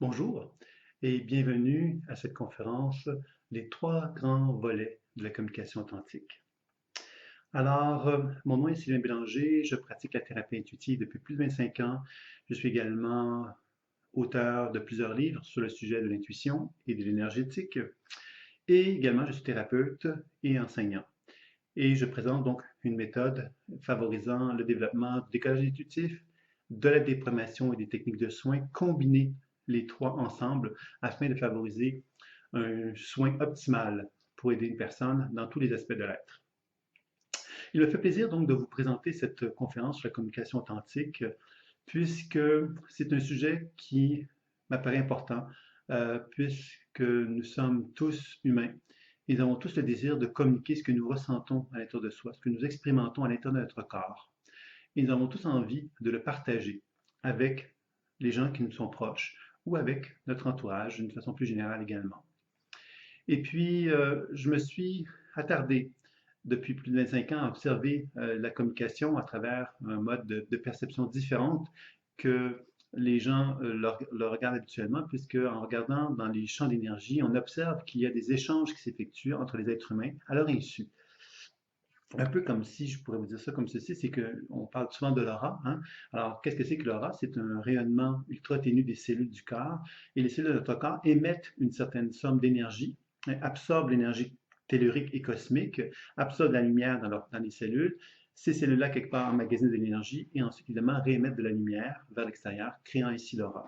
Bonjour et bienvenue à cette conférence, les trois grands volets de la communication authentique. Mon nom est Sylvain Bélanger, je pratique la thérapie intuitive depuis plus de 25 ans. Je suis également auteur de plusieurs livres sur le sujet de l'intuition et de l'énergétique. Et également, je suis thérapeute et enseignant. Et je présente donc une méthode favorisant le développement du décollage intuitif, de la déprogrammation et des techniques de soins, combiner les trois ensemble afin de favoriser un soin optimal pour aider une personne dans tous les aspects de l'être. Il me fait plaisir donc de vous présenter cette conférence sur la communication authentique puisque c'est un sujet qui m'apparaît important puisque nous sommes tous humains. Nous avons tous le désir de communiquer ce que nous ressentons à l'intérieur de soi, ce que nous expérimentons à l'intérieur de notre corps. Et nous avons tous envie de le partager avec les gens qui nous sont proches ou avec notre entourage d'une façon plus générale également. Et puis, je me suis attardé depuis plus de 25 ans à observer la communication à travers un mode de perception différente que les gens le regardent habituellement, puisque en regardant dans les champs d'énergie, on observe qu'il y a des échanges qui s'effectuent entre les êtres humains à leur insu. Un peu comme si, je pourrais vous dire ça comme ceci, c'est qu'on parle souvent de l'aura. Hein? Alors, qu'est-ce que c'est que l'aura? C'est un rayonnement ultra ténu des cellules du corps. Et les cellules de notre corps émettent une certaine somme d'énergie, absorbent l'énergie tellurique et cosmique, absorbent la lumière dans les cellules. Ces cellules-là, quelque part, emmagasinent de l'énergie et ensuite, évidemment, réémettent de la lumière vers l'extérieur, créant ainsi l'aura.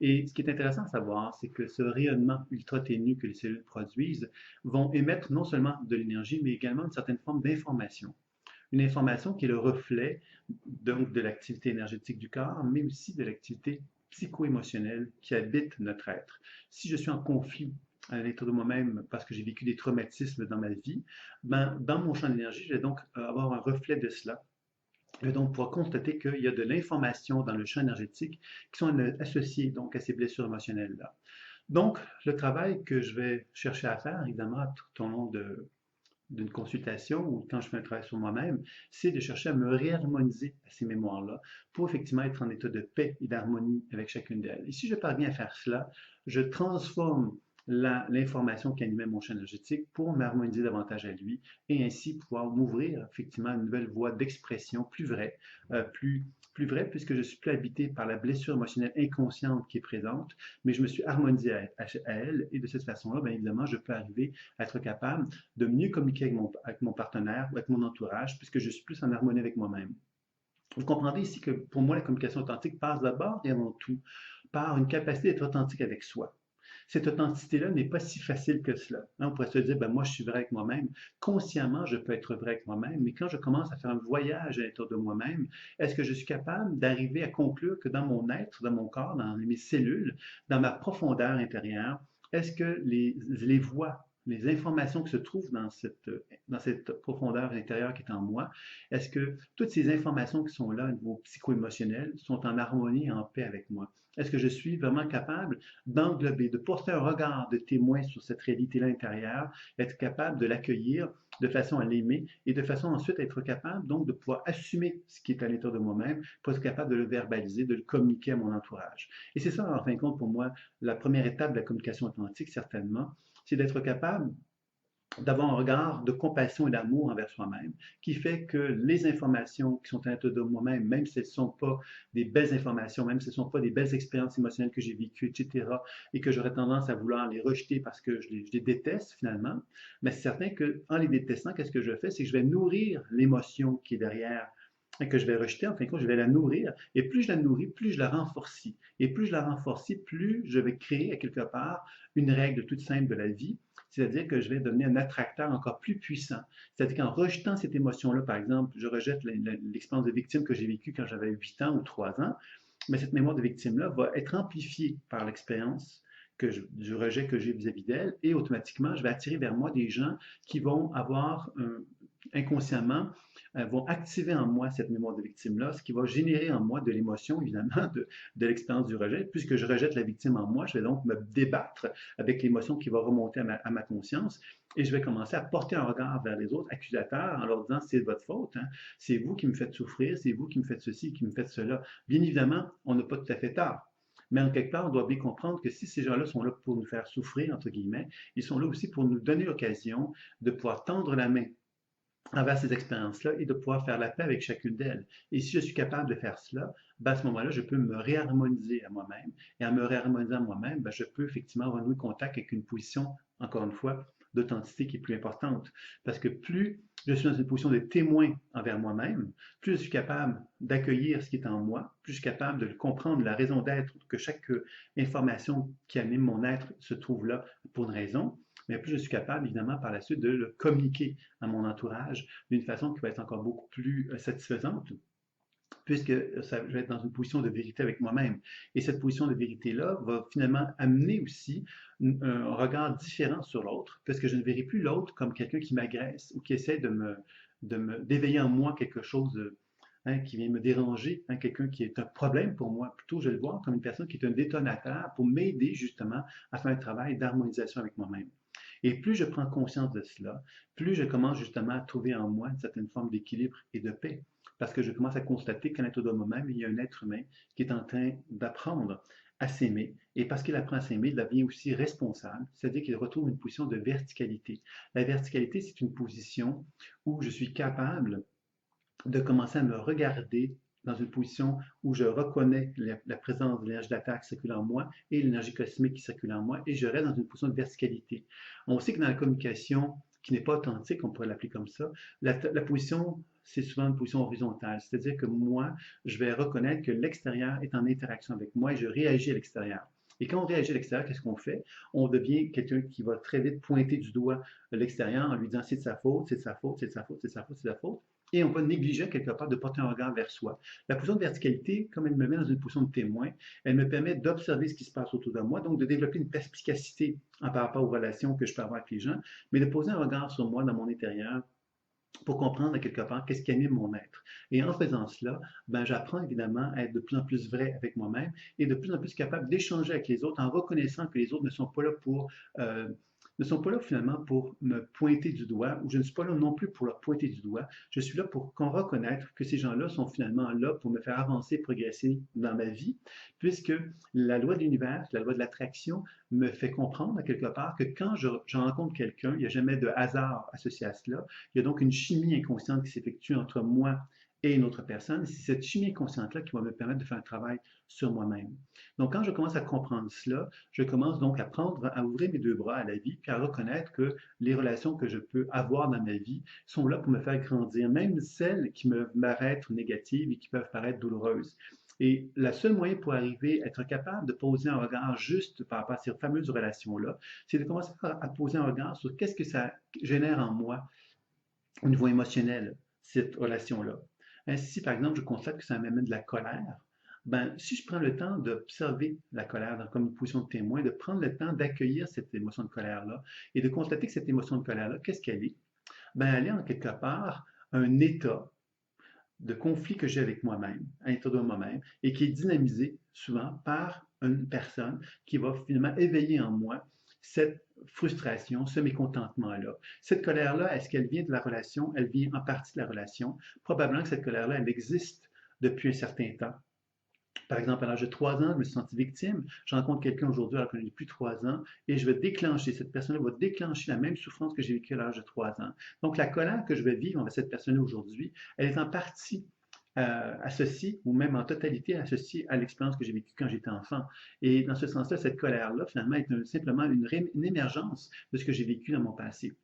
Et ce qui est intéressant à savoir, c'est que ce rayonnement ultra ténu que les cellules produisent vont émettre non seulement de l'énergie, mais également une certaine forme d'information. Une information qui est le reflet donc de l'activité énergétique du corps, mais aussi de l'activité psycho-émotionnelle qui habite notre être. Si je suis en conflit à l'intérieur de moi-même parce que j'ai vécu des traumatismes dans ma vie, ben, dans mon champ d'énergie, je vais donc avoir un reflet de cela. Je vais donc pouvoir constater qu'il y a de l'information dans le champ énergétique qui sont associées donc à ces blessures émotionnelles-là. Donc, le travail que je vais chercher à faire, évidemment, tout au long d'une consultation ou quand je fais un travail sur moi-même, c'est de chercher à me réharmoniser à ces mémoires-là pour effectivement être en état de paix et d'harmonie avec chacune d'elles. Et si je parviens à faire cela, je transforme l'information qui animait mon champ énergétique pour m'harmoniser davantage à lui et ainsi pouvoir m'ouvrir effectivement à une nouvelle voie d'expression plus vraie, plus vraie puisque je suis plus habité par la blessure émotionnelle inconsciente qui est présente, mais je me suis harmonisé à elle et de cette façon-là, bien évidemment, je peux arriver à être capable de mieux communiquer avec mon partenaire ou avec mon entourage puisque je suis plus en harmonie avec moi-même. Vous comprendrez ici que pour moi, la communication authentique passe d'abord et avant tout par une capacité d'être authentique avec soi. Cette authenticité-là n'est pas si facile que cela. On pourrait se dire, ben moi, je suis vrai avec moi-même. Consciemment, je peux être vrai avec moi-même, mais quand je commence à faire un voyage à l'intérieur de moi-même, est-ce que je suis capable d'arriver à conclure que dans mon être, dans mon corps, dans mes cellules, dans ma profondeur intérieure, est-ce que les voix, les informations qui se trouvent dans cette profondeur intérieure qui est en moi, est-ce que toutes ces informations qui sont là au niveau psycho-émotionnel sont en harmonie et en paix avec moi? Est-ce que je suis vraiment capable d'englober, de porter un regard de témoin sur cette réalité-là intérieure, être capable de l'accueillir de façon à l'aimer et de façon ensuite à être capable donc de pouvoir assumer ce qui est à l'intérieur de moi-même pour être capable de le verbaliser, de le communiquer à mon entourage. Et c'est ça, en fin de compte, pour moi, la première étape de la communication authentique, certainement, c'est d'être capable d'avoir un regard de compassion et d'amour envers soi-même, qui fait que les informations qui sont à l'intérieur de moi-même, même si elles ne sont pas des belles informations, même si elles ne sont pas des belles expériences émotionnelles que j'ai vécues, etc., et que j'aurais tendance à vouloir les rejeter parce que je les déteste finalement, mais c'est certain qu'en les détestant, qu'est-ce que je fais? C'est que je vais nourrir l'émotion qui est derrière et que je vais rejeter, en fin de compte, je vais la nourrir. Et plus je la nourris, plus je la renforcie. Et plus je la renforcie, plus je vais créer à quelque part une règle toute simple de la vie, c'est-à-dire que je vais devenir un attracteur encore plus puissant. C'est-à-dire qu'en rejetant cette émotion-là, par exemple, je rejette l'expérience de victime que j'ai vécue quand j'avais 8 ans ou 3 ans, mais cette mémoire de victime-là va être amplifiée par l'expérience du rejet que j'ai vis-à-vis d'elle, et automatiquement, je vais attirer vers moi des gens qui vont avoir inconsciemment vont activer en moi cette mémoire de victime-là, ce qui va générer en moi de l'émotion, évidemment, de l'expérience du rejet. Puisque je rejette la victime en moi, je vais donc me débattre avec l'émotion qui va remonter à ma conscience et je vais commencer à porter un regard vers les autres accusateurs en leur disant c'est de votre faute, hein? C'est vous qui me faites souffrir, c'est vous qui me faites ceci, qui me faites cela. Bien évidemment, on n'a pas tout à fait tort. Mais en quelque part, on doit bien comprendre que si ces gens-là sont là pour nous faire souffrir, entre guillemets, ils sont là aussi pour nous donner l'occasion de pouvoir tendre la main envers ces expériences-là et de pouvoir faire la paix avec chacune d'elles. Et si je suis capable de faire cela, ben à ce moment-là, je peux me réharmoniser à moi-même. Et en me réharmonisant à moi-même, ben je peux effectivement renouer contact avec une position, encore une fois, d'authenticité qui est plus importante. Parce que plus je suis dans une position de témoin envers moi-même, plus je suis capable d'accueillir ce qui est en moi, plus je suis capable de comprendre la raison d'être, que chaque information qui anime mon être se trouve là pour une raison, mais plus je suis capable, évidemment, par la suite, de le communiquer à mon entourage d'une façon qui va être encore beaucoup plus satisfaisante, puisque ça, je vais être dans une position de vérité avec moi-même. Et cette position de vérité-là va finalement amener aussi un regard différent sur l'autre, parce que je ne verrai plus l'autre comme quelqu'un qui m'agresse ou qui essaie d'éveiller en moi quelque chose qui vient me déranger, quelqu'un qui est un problème pour moi. Plutôt, je vais le voir comme une personne qui est un détonateur pour m'aider justement à faire un travail d'harmonisation avec moi-même. Et plus je prends conscience de cela, plus je commence justement à trouver en moi une certaine forme d'équilibre et de paix. Parce que je commence à constater qu'à l'intérieur de moi-même, il y a un être humain qui est en train d'apprendre à s'aimer. Et parce qu'il apprend à s'aimer, il devient aussi responsable, c'est-à-dire qu'il retrouve une position de verticalité. La verticalité, c'est une position où je suis capable de commencer à me regarder dans une position où je reconnais la présence de l'énergie de la Terre qui circule en moi et l'énergie cosmique qui circule en moi, et je reste dans une position de verticalité. On sait que dans la communication qui n'est pas authentique, on pourrait l'appeler comme ça, la position, c'est souvent une position horizontale, c'est-à-dire que moi, je vais reconnaître que l'extérieur est en interaction avec moi et je réagis à l'extérieur. Et quand on réagit à l'extérieur, qu'est-ce qu'on fait? On devient quelqu'un qui va très vite pointer du doigt l'extérieur en lui disant c'est de sa faute, c'est de sa faute, c'est de sa faute, c'est de sa faute, c'est de sa faute. Et on va négliger quelque part de porter un regard vers soi. La position de verticalité, comme elle me met dans une position de témoin, elle me permet d'observer ce qui se passe autour de moi, donc de développer une perspicacité par rapport aux relations que je peux avoir avec les gens, mais de poser un regard sur moi dans mon intérieur pour comprendre à quelque part qu'est-ce qui anime mon être. Et en faisant cela, ben, j'apprends évidemment à être de plus en plus vrai avec moi-même et de plus en plus capable d'échanger avec les autres en reconnaissant que les autres ne sont pas là pour ne sont pas là finalement pour me pointer du doigt, ou je ne suis pas là non plus pour leur pointer du doigt. Je suis là pour qu'on reconnaître que ces gens-là sont finalement là pour me faire avancer, progresser dans ma vie, puisque la loi de l'univers, la loi de l'attraction, me fait comprendre à quelque part que quand je rencontre quelqu'un, il n'y a jamais de hasard associé à cela. Il y a donc une chimie inconsciente qui s'effectue entre moi et une autre personne. C'est cette chimie inconsciente-là qui va me permettre de faire un travail sur moi-même. Donc, quand je commence à comprendre cela, je commence donc à prendre, à ouvrir mes deux bras à la vie, puis à reconnaître que les relations que je peux avoir dans ma vie sont là pour me faire grandir, même celles qui me paraissent négatives et qui peuvent paraître douloureuses. Et le seul moyen pour arriver à être capable de poser un regard juste par rapport à ces fameuses relations-là, c'est de commencer à poser un regard sur qu'est-ce que ça génère en moi au niveau émotionnel, cette relation-là. Si, par exemple, je constate que ça m'amène de la colère, ben, si je prends le temps d'observer la colère comme une position de témoin, de prendre le temps d'accueillir cette émotion de colère-là et de constater que cette émotion de colère-là, qu'est-ce qu'elle est? Ben, elle est en quelque part un état de conflit que j'ai avec moi-même, à l'intérieur de moi-même, et qui est dynamisé souvent par une personne qui va finalement éveiller en moi cette frustration, ce mécontentement-là. Cette colère-là, est-ce qu'elle vient de la relation? Elle vient en partie de la relation. Probablement que cette colère-là, elle existe depuis un certain temps. Par exemple, à l'âge de 3 ans, je me suis senti victime. Je rencontre quelqu'un aujourd'hui alors que je n'ai plus 3 ans et je vais déclencher, cette personne-là va déclencher la même souffrance que j'ai vécue à l'âge de 3 ans. Donc, la colère que je vais vivre avec cette personne-là aujourd'hui, elle est en partie associée ou même en totalité associée à l'expérience que j'ai vécue quand j'étais enfant. Et dans ce sens-là, cette colère-là, finalement, est simplement une émergence de ce que j'ai vécu dans mon passé.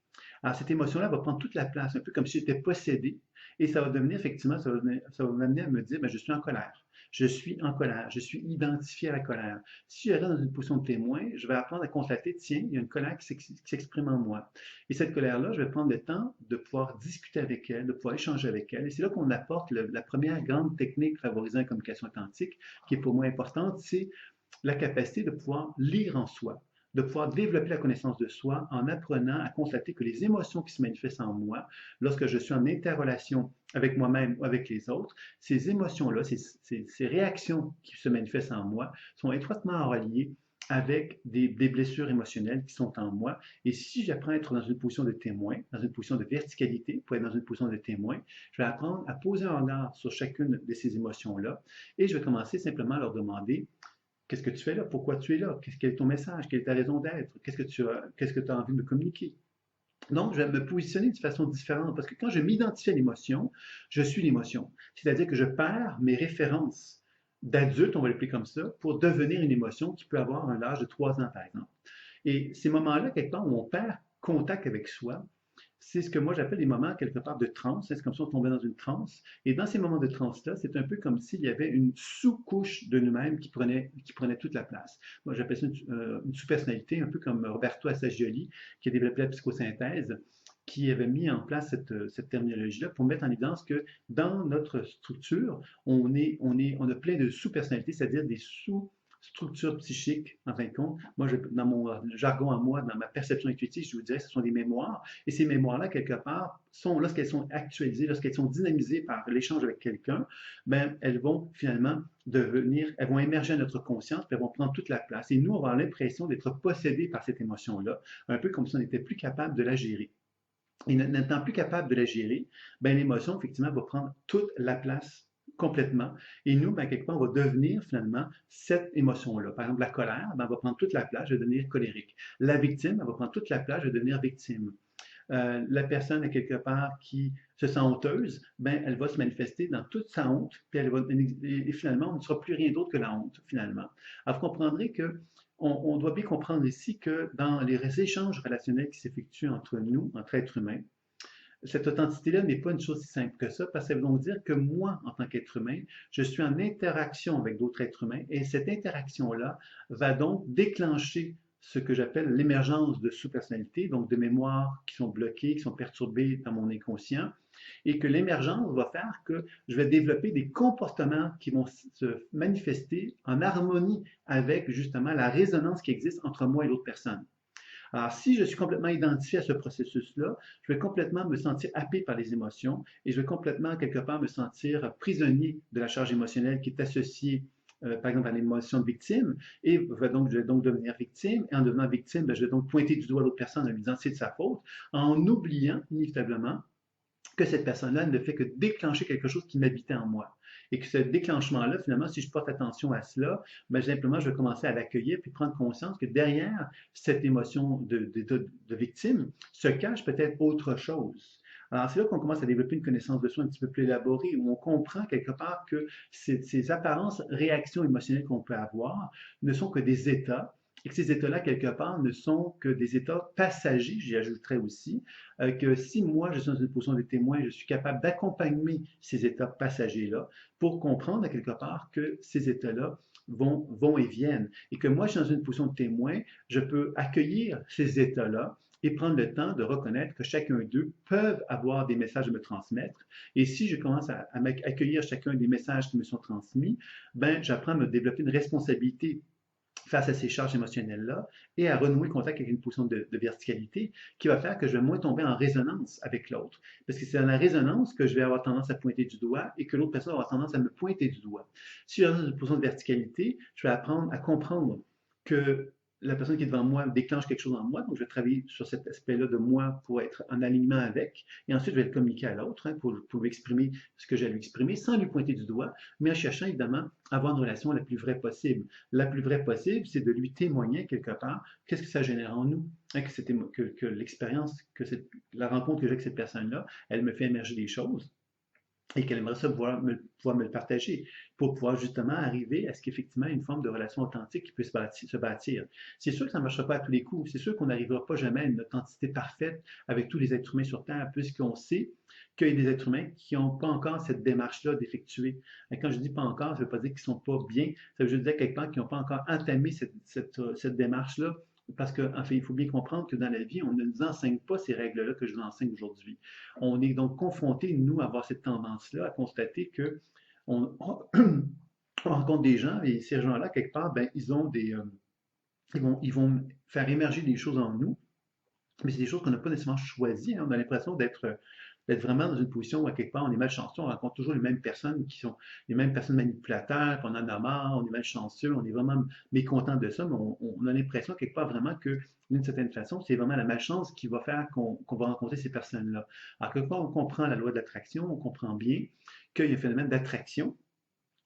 Alors, cette émotion-là va prendre toute la place, un peu comme si j'étais possédé, et ça va devenir, effectivement, ça va m'amener à me dire, ben, je suis en colère. Je suis en colère, je suis identifié à la colère. Si je reste dans une position de témoin, je vais apprendre à constater, tiens, il y a une colère qui s'exprime en moi. Et cette colère-là, je vais prendre le temps de pouvoir discuter avec elle, de pouvoir échanger avec elle. Et c'est là qu'on apporte la première grande technique favorisant la communication authentique, qui est pour moi importante, c'est la capacité de pouvoir lire en soi, de pouvoir développer la connaissance de soi en apprenant à constater que les émotions qui se manifestent en moi, lorsque je suis en interrelation avec moi-même ou avec les autres, ces émotions-là, ces réactions qui se manifestent en moi sont étroitement reliées avec des blessures émotionnelles qui sont en moi. Et si j'apprends à être dans une position de témoin, dans une position de verticalité, pour être dans une position de témoin, je vais apprendre à poser un regard sur chacune de ces émotions-là et je vais commencer simplement à leur demander Qu'est-ce que tu fais là? Pourquoi tu es là? Quel est ton message? Quelle est ta raison d'être? Qu'est-ce que tu as envie de me communiquer? Donc, je vais me positionner de façon différente parce que quand je m'identifie à l'émotion, je suis l'émotion. C'est-à-dire que je perds mes références d'adulte, on va l'appeler comme ça, pour devenir une émotion qui peut avoir un âge de 3 ans, par exemple. Et ces moments-là, quelque part, où on perd contact avec soi, c'est ce que moi j'appelle des moments quelque part de transe. C'est comme si on tombait dans une transe. Et dans ces moments de transe-là, c'est un peu comme s'il y avait une sous-couche de nous-mêmes qui prenait toute la place. Moi, j'appelle ça une sous-personnalité, un peu comme Roberto Assagioli, qui a développé la psychosynthèse, qui avait mis en place cette terminologie-là pour mettre en évidence que dans notre structure, on a plein de sous-personnalités, c'est-à-dire des sous-structures psychiques, en fin de compte. Moi, dans mon jargon à moi, dans ma perception intuitive, je vous dirais que ce sont des mémoires. Et ces mémoires-là, quelque part, lorsqu'elles sont actualisées, lorsqu'elles sont dynamisées par l'échange avec quelqu'un, ben, elles vont finalement elles vont émerger à notre conscience, puis elles vont prendre toute la place. Et nous, on va avoir l'impression d'être possédés par cette émotion-là, un peu comme si on n'était plus capable de la gérer. Et n'étant plus capable de la gérer, ben, l'émotion, effectivement, va prendre toute la place complètement. Et nous, ben, quelque part, on va devenir finalement cette émotion-là. Par exemple, la colère, ben, elle va prendre toute la place, je vais devenir colérique. La victime, elle va prendre toute la place, je vais devenir victime. La personne, à quelque part, qui se sent honteuse, ben, elle va se manifester dans toute sa honte, puis et finalement, on ne sera plus rien d'autre que la honte, finalement. Alors, vous comprendrez que on doit bien comprendre ici que dans les échanges relationnels qui s'effectuent entre nous, entre êtres humains, cette authenticité-là n'est pas une chose si simple que ça, parce que ça veut donc dire que moi, en tant qu'être humain, je suis en interaction avec d'autres êtres humains, et cette interaction-là va donc déclencher ce que j'appelle l'émergence de sous-personnalités, donc de mémoires qui sont bloquées, qui sont perturbées dans mon inconscient, et que l'émergence va faire que je vais développer des comportements qui vont se manifester en harmonie avec justement la résonance qui existe entre moi et l'autre personne. Alors, si je suis complètement identifié à ce processus-là, je vais complètement me sentir happé par les émotions et je vais complètement, quelque part, me sentir prisonnier de la charge émotionnelle qui est associée, par exemple, à l'émotion de victime. Et je vais donc devenir victime. Et en devenant victime, ben, je vais donc pointer du doigt l'autre personne en lui disant c'est de sa faute, en oubliant inévitablement que cette personne-là ne fait que déclencher quelque chose qui m'habitait en moi. Et que ce déclenchement-là, finalement, si je porte attention à cela, ben, simplement, je vais commencer à l'accueillir puis prendre conscience que derrière cette émotion de victime se cache peut-être autre chose. Alors, c'est là qu'on commence à développer une connaissance de soi un petit peu plus élaborée, où on comprend quelque part que ces apparences réactions émotionnelles qu'on peut avoir ne sont que des états, et que ces états-là, quelque part, ne sont que des états passagers, j'y ajouterais aussi, que si moi, je suis dans une position de témoin, je suis capable d'accompagner ces états passagers-là pour comprendre, à quelque part, que ces états-là vont et viennent. Et que moi, je suis dans une position de témoin, je peux accueillir ces états-là et prendre le temps de reconnaître que chacun d'eux peuvent avoir des messages à me transmettre. Et si je commence à accueillir chacun des messages qui me sont transmis, ben, j'apprends à me développer une responsabilité face à ces charges émotionnelles-là et à renouer contact avec une position de verticalité qui va faire que je vais moins tomber en résonance avec l'autre. Parce que c'est dans la résonance que je vais avoir tendance à pointer du doigt et que l'autre personne va avoir tendance à me pointer du doigt. Si je suis dans une position de verticalité, je vais apprendre à comprendre que la personne qui est devant moi déclenche quelque chose en moi, donc je vais travailler sur cet aspect-là de moi pour être en alignement avec, et ensuite je vais le communiquer à l'autre pour lui exprimer ce que j'ai à lui exprimer sans lui pointer du doigt, mais en cherchant évidemment à avoir une relation la plus vraie possible. La plus vraie possible, c'est de lui témoigner quelque part qu'est-ce que ça génère en nous, que l'expérience, la rencontre que j'ai avec cette personne-là, elle me fait émerger des choses et qu'elle aimerait ça pouvoir me le partager pour pouvoir justement arriver à ce qu'effectivement une forme de relation authentique qui puisse se bâtir. C'est sûr que ça ne marchera pas à tous les coups. C'est sûr qu'on n'arrivera pas jamais à une authenticité parfaite avec tous les êtres humains sur Terre, puisqu'on sait qu'il y a des êtres humains qui n'ont pas encore cette démarche-là d'effectuer. Et quand je dis pas encore, ça ne veut pas dire qu'ils ne sont pas bien, ça veut juste dire quelque part qu'ils n'ont pas encore entamé cette démarche-là parce qu'en fait, il faut bien comprendre que dans la vie, on ne nous enseigne pas ces règles-là que je vous enseigne aujourd'hui. On est donc confronté, nous, à avoir cette tendance-là, à constater que on rencontre des gens et ces gens-là, quelque part, ben, ils vont faire émerger des choses en nous, mais c'est des choses qu'on n'a pas nécessairement choisies. Hein. On a l'impression d'être vraiment dans une position où, à quelque part, on est malchanceux, on rencontre toujours les mêmes personnes qui sont les mêmes personnes manipulateurs, puis on en a marre, on est malchanceux, on est vraiment mécontent de ça, mais on a l'impression, quelque part, vraiment que, d'une certaine façon, c'est vraiment la malchance qui va faire qu'on va rencontrer ces personnes-là. Alors que quand on comprend la loi de l'attraction, on comprend bien qu'il y a un phénomène d'attraction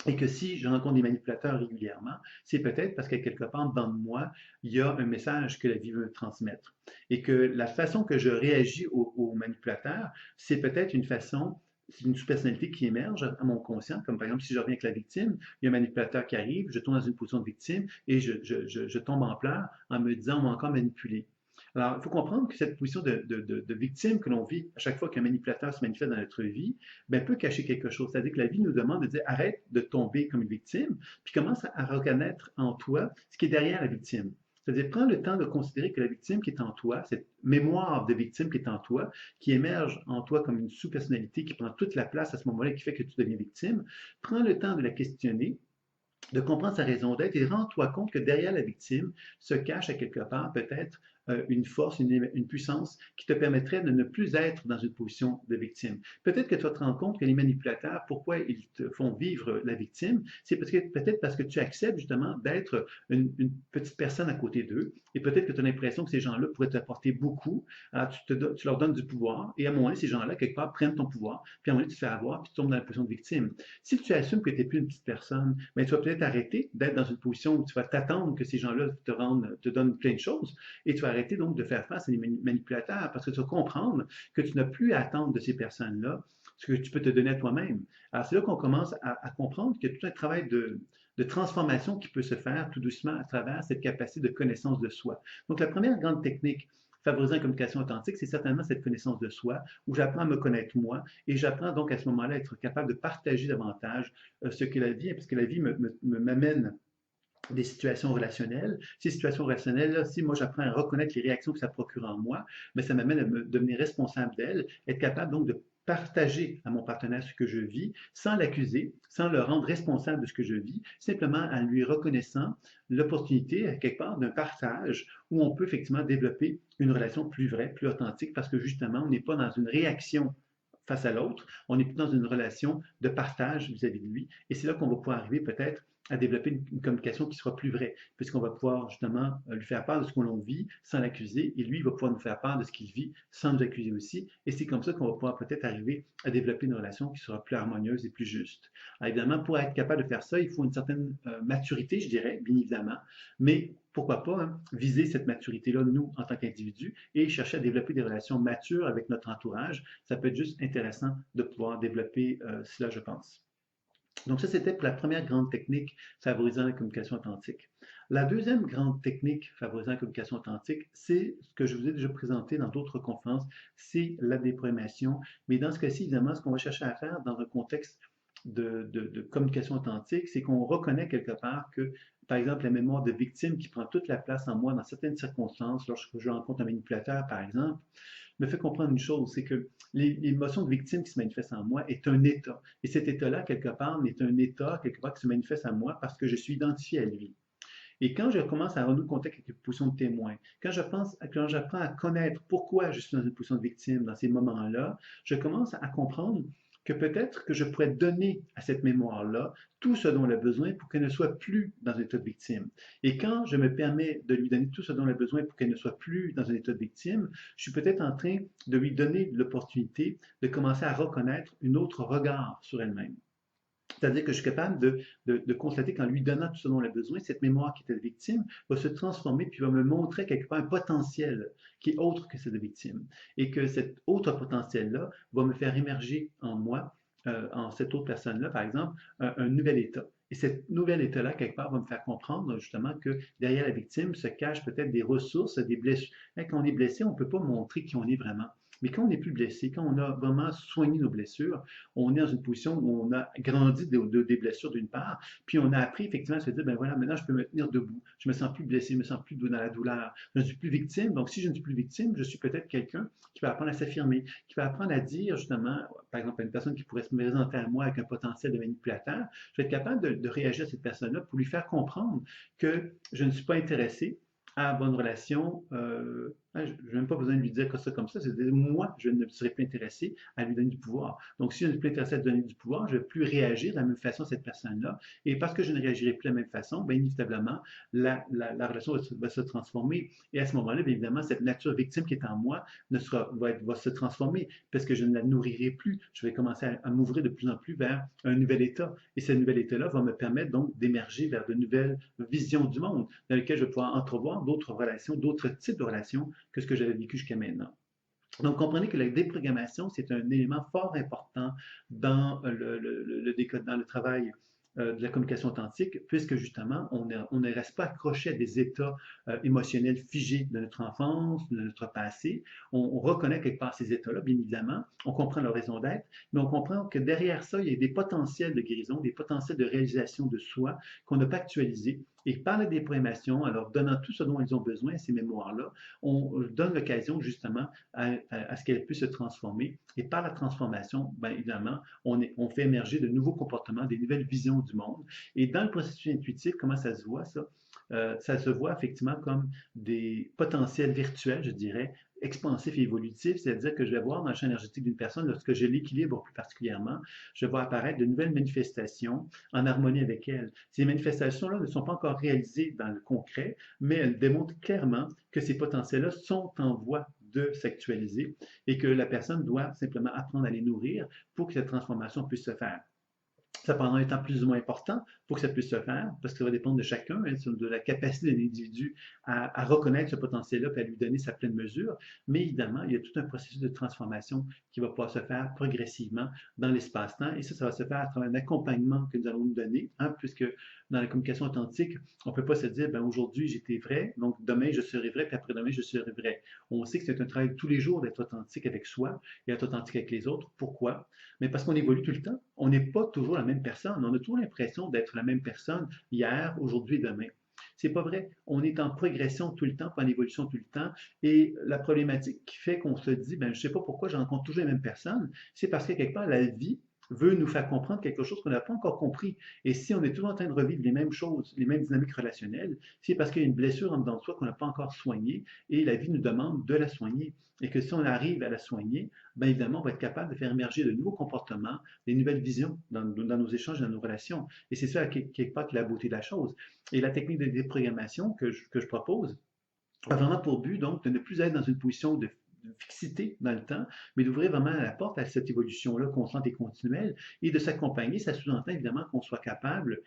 Et que si je rencontre des manipulateurs régulièrement, c'est peut-être parce qu'à quelque part dans moi, il y a un message que la vie veut me transmettre. Et que la façon que je réagis aux manipulateurs, c'est peut-être une façon, c'est une sous-personnalité qui émerge à mon conscient, comme par exemple si je reviens avec la victime, il y a un manipulateur qui arrive, je tombe dans une position de victime et je tombe en pleurs en me disant on m'a encore manipulé. Alors, il faut comprendre que cette position de victime que l'on vit à chaque fois qu'un manipulateur se manifeste dans notre vie, ben, peut cacher quelque chose. C'est-à-dire que la vie nous demande de dire arrête de tomber comme une victime, puis commence à reconnaître en toi ce qui est derrière la victime. C'est-à-dire, prends le temps de considérer que la victime qui est en toi, cette mémoire de victime qui est en toi, qui émerge en toi comme une sous-personnalité qui prend toute la place à ce moment-là et qui fait que tu deviens victime, prends le temps de la questionner, de comprendre sa raison d'être et rends-toi compte que derrière la victime se cache à quelque part peut-être une force, une puissance qui te permettrait de ne plus être dans une position de victime. Peut-être que tu vas te rendre compte que les manipulateurs, pourquoi ils te font vivre la victime, c'est peut-être parce que tu acceptes justement d'être une petite personne à côté d'eux et peut-être que tu as l'impression que ces gens-là pourraient t'apporter beaucoup. Alors tu leur donnes du pouvoir et à un moment donné, ces gens-là, quelque part, prennent ton pouvoir, puis à un moment donné, tu te fais avoir, puis tu tombes dans la position de victime. Si tu assumes que tu n'es plus une petite personne, ben, tu vas peut-être arrêter d'être dans une position où tu vas t'attendre que ces gens-là te donnent plein de choses et tu vas arrêter donc de faire face à des manipulateurs parce que tu vas comprendre que tu n'as plus à attendre de ces personnes-là ce que tu peux te donner à toi-même. Alors, c'est là qu'on commence à comprendre qu'il y a tout un travail de transformation qui peut se faire tout doucement à travers cette capacité de connaissance de soi. Donc, la première grande technique favorisant la communication authentique, c'est certainement cette connaissance de soi, où j'apprends à me connaître moi, et j'apprends donc à ce moment-là à être capable de partager davantage ce que la vie, parce que la vie m'amène des situations relationnelles. Ces situations relationnelles-là, si moi j'apprends à reconnaître les réactions que ça procure en moi, mais ça m'amène à me devenir responsable d'elles, être capable donc de partager à mon partenaire ce que je vis, sans l'accuser, sans le rendre responsable de ce que je vis, simplement en lui reconnaissant l'opportunité, quelque part, d'un partage où on peut effectivement développer une relation plus vraie, plus authentique, parce que justement, on n'est pas dans une réaction face à l'autre, on est plus dans une relation de partage vis-à-vis de lui. Et c'est là qu'on va pouvoir arriver peut-être à développer une communication qui sera plus vraie, puisqu'on va pouvoir justement lui faire part de ce que l'on vit sans l'accuser, et lui il va pouvoir nous faire part de ce qu'il vit sans nous accuser aussi. Et c'est comme ça qu'on va pouvoir peut-être arriver à développer une relation qui sera plus harmonieuse et plus juste. Alors évidemment, pour être capable de faire ça, il faut une certaine maturité, je dirais, bien évidemment, mais pourquoi pas hein, viser cette maturité-là, nous, en tant qu'individus, et chercher à développer des relations matures avec notre entourage. Ça peut être juste intéressant de pouvoir développer cela, je pense. Donc ça, c'était pour la première grande technique favorisant la communication authentique. La deuxième grande technique favorisant la communication authentique, c'est ce que je vous ai déjà présenté dans d'autres conférences, c'est la déprogrammation. Mais dans ce cas-ci, évidemment, ce qu'on va chercher à faire dans un contexte de communication authentique, c'est qu'on reconnaît quelque part que, par exemple, la mémoire de victime qui prend toute la place en moi dans certaines circonstances, lorsque je rencontre un manipulateur, par exemple, me fait comprendre une chose, c'est que l'émotion de victime qui se manifeste en moi est un état. Et cet état-là, quelque part, est un état, quelque part, qui se manifeste en moi parce que je suis identifié à lui. Et quand je commence à renouer contact avec une position de témoin, quand j'apprends à connaître pourquoi je suis dans une position de victime dans ces moments-là, je commence à comprendre que peut-être que je pourrais donner à cette mémoire-là tout ce dont elle a besoin pour qu'elle ne soit plus dans un état de victime. Et quand je me permets de lui donner tout ce dont elle a besoin pour qu'elle ne soit plus dans un état de victime, je suis peut-être en train de lui donner l'opportunité de commencer à reconnaître un autre regard sur elle-même. C'est-à-dire que je suis capable de constater qu'en lui donnant tout ce dont elle a besoin, cette mémoire qui était de victime va se transformer puis va me montrer quelque part un potentiel qui est autre que celle de victime. Et que cet autre potentiel-là va me faire émerger en moi, en cette autre personne-là, par exemple, un nouvel état. Et cet nouvel état-là, quelque part, va me faire comprendre justement que derrière la victime se cachent peut-être des ressources, des blessures. Quand on est blessé, on ne peut pas montrer qui on est vraiment. Mais quand on n'est plus blessé, quand on a vraiment soigné nos blessures, on est dans une position où on a grandi des blessures d'une part, puis on a appris effectivement à se dire, ben voilà, maintenant je peux me tenir debout, je me sens plus blessé, je me sens plus dans la douleur, je ne suis plus victime, donc si je ne suis plus victime, je suis peut-être quelqu'un qui va apprendre à s'affirmer, qui va apprendre à dire justement, par exemple, à une personne qui pourrait se présenter à moi avec un potentiel de manipulateur, je vais être capable de réagir à cette personne-là pour lui faire comprendre que je ne suis pas intéressé à avoir une relation Hein, je n'ai même pas besoin de lui dire que ça comme ça. C'est-à-dire, moi, je ne serais plus intéressé à lui donner du pouvoir. Donc, si je ne suis plus intéressé à lui donner du pouvoir, je ne vais plus réagir de la même façon à cette personne-là. Et parce que je ne réagirai plus de la même façon, bien inévitablement, la relation va se transformer. Et à ce moment-là, bien évidemment, cette nature victime qui est en moi va se transformer parce que je ne la nourrirai plus. Je vais commencer à m'ouvrir de plus en plus vers un nouvel état. Et ce nouvel état-là va me permettre donc d'émerger vers de nouvelles visions du monde dans lesquelles je vais pouvoir entrevoir d'autres relations, d'autres types de relations que ce que j'avais vécu jusqu'à maintenant. Donc, comprenez que la déprogrammation, c'est un élément fort important dans dans le travail de la communication authentique, puisque justement, on ne reste pas accroché à des états émotionnels figés de notre enfance, de notre passé. On reconnaît quelque part ces états-là, bien évidemment. On comprend leur raison d'être, mais on comprend que derrière ça, il y a des potentiels de guérison, des potentiels de réalisation de soi qu'on n'a pas actualisés. Et par la déprogrammation, en leur donnant tout ce dont ils ont besoin, ces mémoires-là, on donne l'occasion justement à ce qu'elle puisse se transformer. Et par la transformation, bien évidemment, on fait émerger de nouveaux comportements, des nouvelles visions du monde. Et dans le processus intuitif, comment ça se voit, ça? Ça se voit effectivement comme des potentiels virtuels, je dirais, expansifs et évolutifs, c'est-à-dire que je vais voir dans le champ énergétique d'une personne, lorsque je l'équilibre plus particulièrement, je vois apparaître de nouvelles manifestations en harmonie avec elle. Ces manifestations-là ne sont pas encore réalisées dans le concret, mais elles démontrent clairement que ces potentiels-là sont en voie de s'actualiser et que la personne doit simplement apprendre à les nourrir pour que cette transformation puisse se faire. Ça prendra un temps plus ou moins important pour que ça puisse se faire, parce que ça va dépendre de chacun, hein, de la capacité d'un individu à reconnaître ce potentiel-là et à lui donner sa pleine mesure. Mais évidemment, il y a tout un processus de transformation qui va pouvoir se faire progressivement dans l'espace-temps. Et ça va se faire à travers un accompagnement que nous allons nous donner, hein, puisque dans la communication authentique, on ne peut pas se dire, ben, aujourd'hui j'étais vrai, donc demain je serai vrai, puis après-demain je serai vrai. On sait que c'est un travail tous les jours d'être authentique avec soi et être authentique avec les autres. Pourquoi? Mais parce qu'on évolue tout le temps. On n'est pas toujours la même personne. On a toujours l'impression d'être la même personne hier, aujourd'hui et demain. C'est pas vrai. On est en progression tout le temps, pas en évolution tout le temps. Et la problématique qui fait qu'on se dit, ben, je sais pas pourquoi je rencontre toujours les mêmes personnes, c'est parce que quelque part, la vie veut nous faire comprendre quelque chose qu'on n'a pas encore compris. Et si on est toujours en train de revivre les mêmes choses, les mêmes dynamiques relationnelles, c'est parce qu'il y a une blessure en dedans de soi qu'on n'a pas encore soignée et la vie nous demande de la soigner. Et que si on arrive à la soigner, bien évidemment, on va être capable de faire émerger de nouveaux comportements, des nouvelles visions dans nos échanges, dans nos relations. Et c'est ça, quelque part, qui est la beauté de la chose. Et la technique de déprogrammation que je propose a vraiment pour but, donc, de ne plus être dans une position de fixité dans le temps, mais d'ouvrir vraiment la porte à cette évolution-là constante et continuelle et de s'accompagner. Ça sous-entend évidemment qu'on soit capable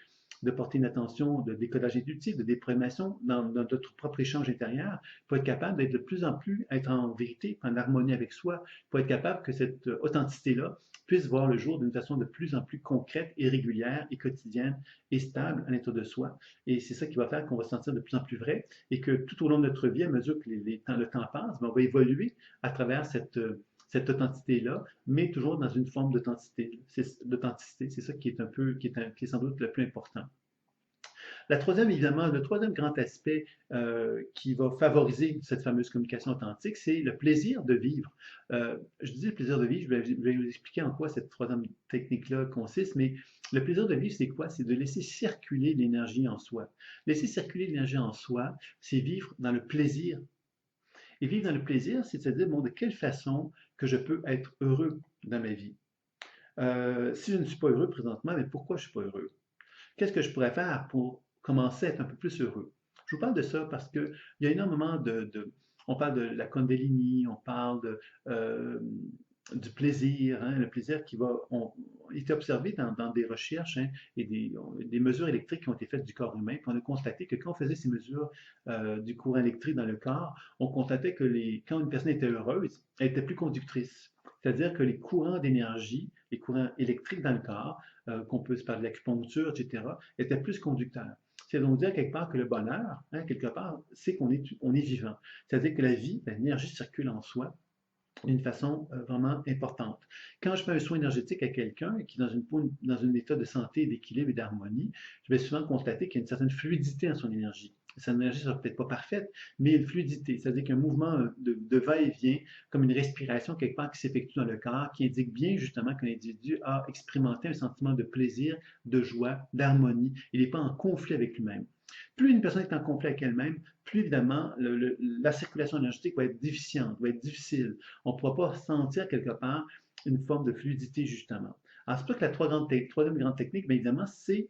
de porter une attention de décodage intuitif, de déprogrammation dans notre propre échange intérieur, pour être capable d'être de plus en plus, être en vérité, en harmonie avec soi, pour être capable que cette authenticité-là puisse voir le jour d'une façon de plus en plus concrète et régulière et quotidienne et stable à l'intérieur de soi. Et c'est ça qui va faire qu'on va se sentir de plus en plus vrai et que tout au long de notre vie, à mesure que le temps passe, on va évoluer à travers cette authenticité-là, mais toujours dans une forme d'authenticité. C'est ça qui est un peu, qui est sans doute le plus important. La troisième, évidemment, le troisième grand aspect qui va favoriser cette fameuse communication authentique, c'est le plaisir de vivre. Je dis le plaisir de vivre, je vais vous expliquer en quoi cette troisième technique-là consiste, mais le plaisir de vivre, c'est quoi? C'est de laisser circuler l'énergie en soi. Laisser circuler l'énergie en soi, c'est vivre dans le plaisir. Et vivre dans le plaisir, c'est de se dire, bon, de quelle façon que je peux être heureux dans ma vie? Si je ne suis pas heureux présentement, mais pourquoi je ne suis pas heureux? Qu'est-ce que je pourrais faire pour commencer à être un peu plus heureux? Je vous parle de ça parce qu'il y a énormément on parle de la Kundalini, on parle du plaisir, hein, le plaisir qui été observé dans des recherches, hein, et des mesures électriques qui ont été faites du corps humain. Puis on a constaté que quand on faisait ces mesures du courant électrique dans le corps, on constatait que quand une personne était heureuse, elle était plus conductrice. C'est-à-dire que les courants d'énergie, les courants électriques dans le corps, qu'on peut se parler de l'acupuncture, etc., étaient plus conducteurs. C'est donc dire quelque part que le bonheur, hein, quelque part, c'est on est vivant. C'est-à-dire que la vie, l'énergie circule en soi d'une façon vraiment importante. Quand je fais un soin énergétique à quelqu'un qui est dans un état de santé, d'équilibre et d'harmonie, je vais souvent constater qu'il y a une certaine fluidité dans son énergie. Son énergie ne sera peut-être pas parfaite, mais il y a une fluidité, c'est-à-dire qu'un mouvement de va-et-vient, comme une respiration quelque part qui s'effectue dans le corps, qui indique bien justement qu'un individu a expérimenté un sentiment de plaisir, de joie, d'harmonie. Il n'est pas en conflit avec lui-même. Plus une personne est en conflit avec elle-même, plus évidemment la circulation énergétique va être déficiente, va être difficile. On ne pourra pas sentir quelque part une forme de fluidité, justement. Alors, c'est pour ça que la troisième grande technique, bien évidemment, c'est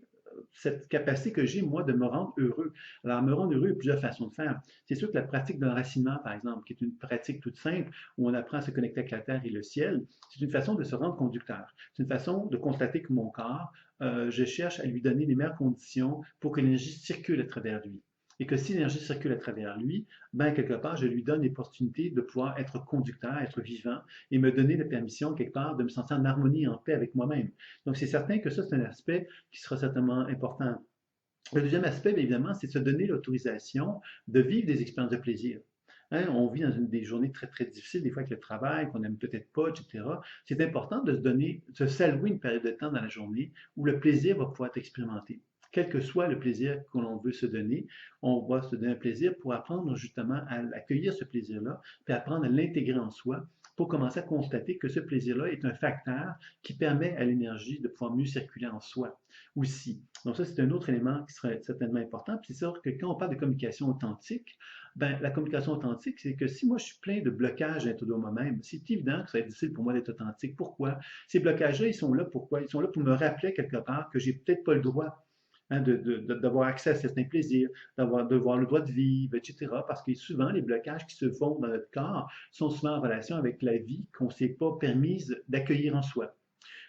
cette capacité que j'ai, moi, de me rendre heureux. Alors, me rendre heureux, il y a plusieurs façons de faire. C'est sûr que la pratique de l'enracinement, par exemple, qui est une pratique toute simple, où on apprend à se connecter avec la terre et le ciel, c'est une façon de se rendre conducteur. C'est une façon de constater que mon corps, je cherche à lui donner les meilleures conditions pour que l'énergie circule à travers lui. Et que si l'énergie circule à travers lui, ben quelque part, je lui donne l'opportunité de pouvoir être conducteur, être vivant, et me donner la permission, quelque part, de me sentir en harmonie, en paix avec moi-même. Donc, c'est certain que ça, c'est un aspect qui sera certainement important. Le deuxième aspect, bien évidemment, c'est de se donner l'autorisation de vivre des expériences de plaisir. Hein, on vit dans des journées très, très difficiles, des fois avec le travail, qu'on n'aime peut-être pas, etc. C'est important de se donner, de s'allouer une période de temps dans la journée où le plaisir va pouvoir être expérimenté. Quel que soit le plaisir que l'on veut se donner, on va se donner un plaisir pour apprendre justement à accueillir ce plaisir-là, puis apprendre à l'intégrer en soi pour commencer à constater que ce plaisir-là est un facteur qui permet à l'énergie de pouvoir mieux circuler en soi aussi. Donc ça, c'est un autre élément qui serait certainement important. Puis c'est sûr que quand on parle de communication authentique, ben, la communication authentique, c'est que si moi je suis plein de blocages à l'intérieur de moi-même, c'est évident que ça va être difficile pour moi d'être authentique. Pourquoi? Ces blocages-là, ils sont là pourquoi? Ils sont là pour me rappeler quelque part que j'ai peut-être pas le droit, hein, d'avoir accès à certains plaisirs, d'avoir le droit de vivre, etc. Parce que souvent, les blocages qui se font dans notre corps sont souvent en relation avec la vie qu'on ne s'est pas permise d'accueillir en soi.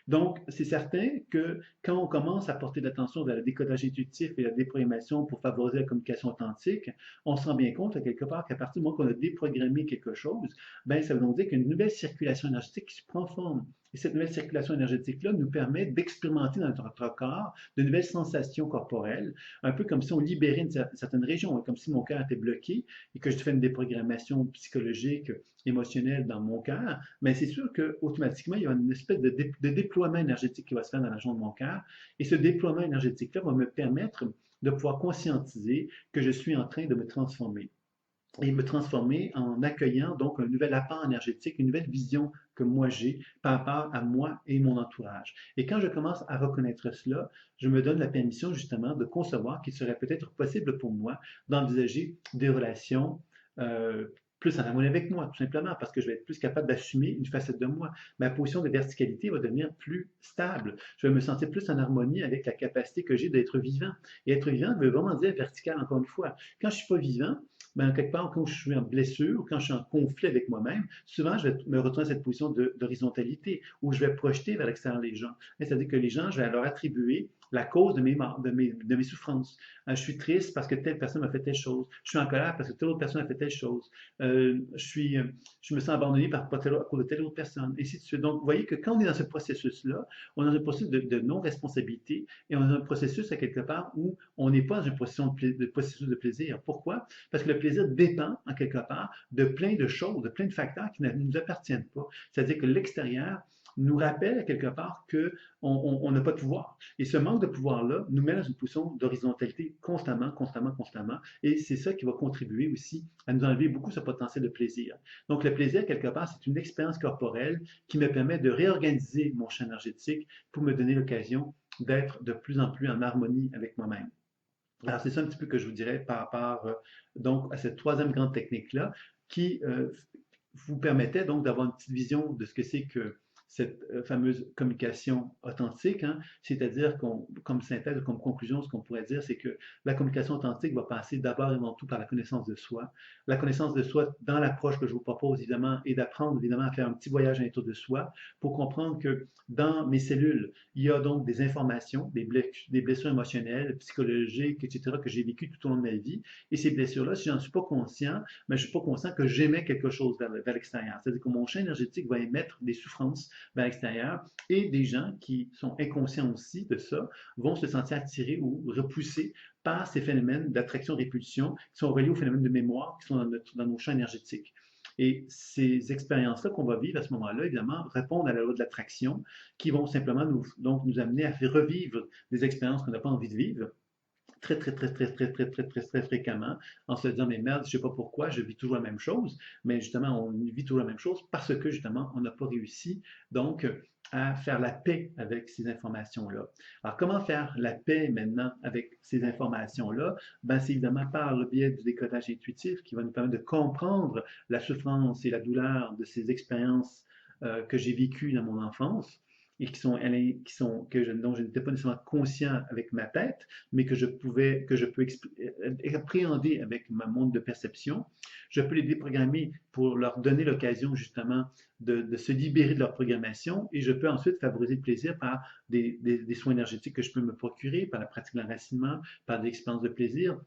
Donc, c'est certain que quand on commence à porter l'attention vers le décodage intuitif et la déprogrammation pour favoriser la communication authentique, on se rend bien compte, à quelque part, qu'à partir du moment qu'on a déprogrammé quelque chose, ben, ça veut donc dire qu'une nouvelle circulation énergétique qui se prend forme. Et cette nouvelle circulation énergétique-là nous permet d'expérimenter dans notre corps de nouvelles sensations corporelles, un peu comme si on libérait une certaine région, comme si mon cœur était bloqué et que je fais une déprogrammation psychologique, émotionnelle dans mon cœur, mais c'est sûr qu'automatiquement, il y a une espèce de déploiement énergétique qui va se faire dans la région de mon cœur. Et ce déploiement énergétique-là va me permettre de pouvoir conscientiser que je suis en train de me transformer et me transformer en accueillant donc un nouvel apport énergétique, une nouvelle vision que moi j'ai par rapport à moi et mon entourage. Et quand je commence à reconnaître cela, je me donne la permission justement de concevoir qu'il serait peut-être possible pour moi d'envisager des relations plus en harmonie avec moi, tout simplement, parce que je vais être plus capable d'assumer une facette de moi. Ma position de verticalité va devenir plus stable. Je vais me sentir plus en harmonie avec la capacité que j'ai d'être vivant. Et être vivant veut vraiment dire vertical, encore une fois. Quand je ne suis pas vivant, ben, quelque part, quand je suis en blessure, quand je suis en conflit avec moi-même, souvent, je vais me retrouver dans cette position d'horizontalité où je vais projeter vers l'extérieur les gens. C'est-à-dire que les gens, je vais leur attribuer la cause de mes souffrances. Je suis triste parce que telle personne m'a fait telle chose. Je suis en colère parce que telle autre personne a fait telle chose. Je me sens abandonné à cause de telle autre personne. Et ainsi de suite. Donc, vous voyez que quand on est dans ce processus-là, on est dans un processus de non-responsabilité et on est dans un processus, à quelque part, où on n'est pas dans un processus de plaisir. Pourquoi? Parce que le plaisir dépend, en quelque part, de plein de choses, de plein de facteurs qui ne nous appartiennent pas. C'est-à-dire que l'extérieur nous rappelle à quelque part qu'on n'a pas de pouvoir. Et ce manque de pouvoir-là nous met dans une position d'horizontalité constamment, constamment, constamment. Et c'est ça qui va contribuer aussi à nous enlever beaucoup ce potentiel de plaisir. Donc le plaisir, quelque part, c'est une expérience corporelle qui me permet de réorganiser mon champ énergétique pour me donner l'occasion d'être de plus en plus en harmonie avec moi-même. Alors, c'est ça un petit peu que je vous dirais par rapport donc à cette troisième grande technique-là qui vous permettait donc d'avoir une petite vision de ce que c'est que cette fameuse communication authentique, hein. C'est-à-dire comme synthèse, comme conclusion, ce qu'on pourrait dire, c'est que la communication authentique va passer d'abord et avant tout par la connaissance de soi. La connaissance de soi dans l'approche que je vous propose, évidemment, est d'apprendre, évidemment, à faire un petit voyage à l'intérieur de soi pour comprendre que dans mes cellules, il y a donc des informations, des blessures émotionnelles, psychologiques, etc., que j'ai vécues tout au long de ma vie. Et ces blessures-là, si j'en suis pas conscient, mais je suis pas conscient que j'émets quelque chose vers l'extérieur. C'est-à-dire que mon champ énergétique va émettre des souffrances vers l'extérieur et des gens qui sont inconscients aussi de ça vont se sentir attirés ou repoussés par ces phénomènes d'attraction-répulsion qui sont reliés aux phénomènes de mémoire qui sont dans nos champs énergétiques. Et ces expériences-là qu'on va vivre à ce moment-là, évidemment, répondent à la loi de l'attraction qui vont simplement nous amener à faire revivre des expériences qu'on n'a pas envie de vivre très, très, très, très, très, très, très, très, très fréquemment en se disant, mais merde, je ne sais pas pourquoi, je vis toujours la même chose. Mais justement, on vit toujours la même chose parce que justement, on n'a pas réussi donc à faire la paix avec ces informations-là. Alors, comment faire la paix maintenant avec ces informations-là? Ben, c'est évidemment par le biais du décodage intuitif qui va nous permettre de comprendre la souffrance et la douleur de ces expériences que j'ai vécues dans mon enfance et dont je n'étais pas nécessairement conscient avec ma tête, mais que je peux appréhender avec ma monde de perception. Je peux les déprogrammer pour leur donner l'occasion justement de se libérer de leur programmation et je peux ensuite favoriser le plaisir par des soins énergétiques que je peux me procurer, par la pratique de l'enracinement, par des expériences de plaisir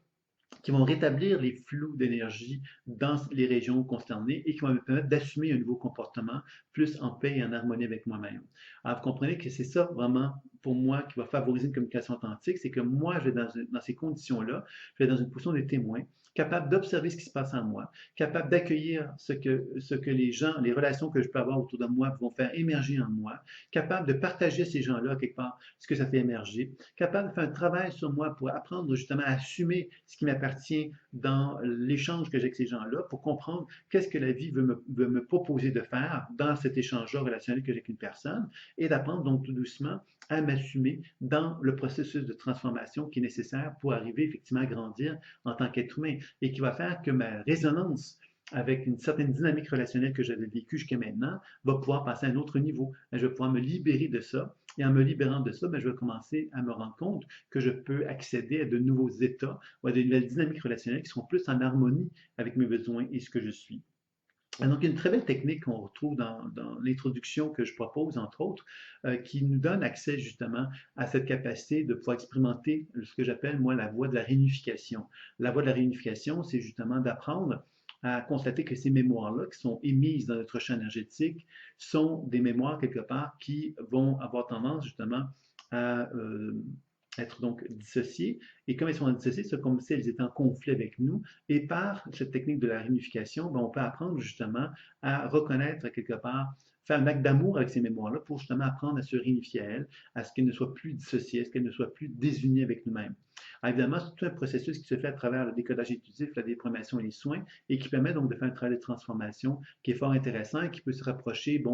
qui vont rétablir les flux d'énergie dans les régions concernées et qui vont me permettre d'assumer un nouveau comportement plus en paix et en harmonie avec moi-même. Alors, vous comprenez que c'est ça vraiment pour moi qui va favoriser une communication authentique, c'est que moi, je vais dans ces conditions-là, je vais dans une position de témoin, capable d'observer ce qui se passe en moi, capable d'accueillir ce que les gens, les relations que je peux avoir autour de moi vont faire émerger en moi, capable de partager à ces gens-là quelque part ce que ça fait émerger, capable de faire un travail sur moi pour apprendre justement à assumer ce qui m'appartient dans l'échange que j'ai avec ces gens-là, pour comprendre qu'est-ce que la vie veut me proposer de faire dans cet échange-là relationnel que j'ai avec une personne, et d'apprendre donc tout doucement à m'assumer dans le processus de transformation qui est nécessaire pour arriver effectivement à grandir en tant qu'être humain et qui va faire que ma résonance avec une certaine dynamique relationnelle que j'avais vécue jusqu'à maintenant, va pouvoir passer à un autre niveau. Je vais pouvoir me libérer de ça. Et en me libérant de ça, je vais commencer à me rendre compte que je peux accéder à de nouveaux états ou à de nouvelles dynamiques relationnelles qui seront plus en harmonie avec mes besoins et ce que je suis. Et donc, il y a une très belle technique qu'on retrouve dans l'introduction que je propose, entre autres, qui nous donne accès justement à cette capacité de pouvoir expérimenter ce que j'appelle, moi, la voie de la réunification. La voie de la réunification, c'est justement d'apprendre à constater que ces mémoires-là qui sont émises dans notre champ énergétique sont des mémoires, quelque part, qui vont avoir tendance justement à être donc dissociées. Et comme elles sont dissociées, c'est comme si elles étaient en conflit avec nous. Et par cette technique de la réunification, on peut apprendre justement à reconnaître quelque part, faire un acte d'amour avec ces mémoires-là pour justement apprendre à se réunifier à elles, à ce qu'elles ne soient plus dissociées, à ce qu'elles ne soient plus désunies avec nous-mêmes. Alors évidemment, c'est tout un processus qui se fait à travers le décodage intuitif, la déprogrammation et les soins, et qui permet donc de faire un travail de transformation qui est fort intéressant et qui peut se rapprocher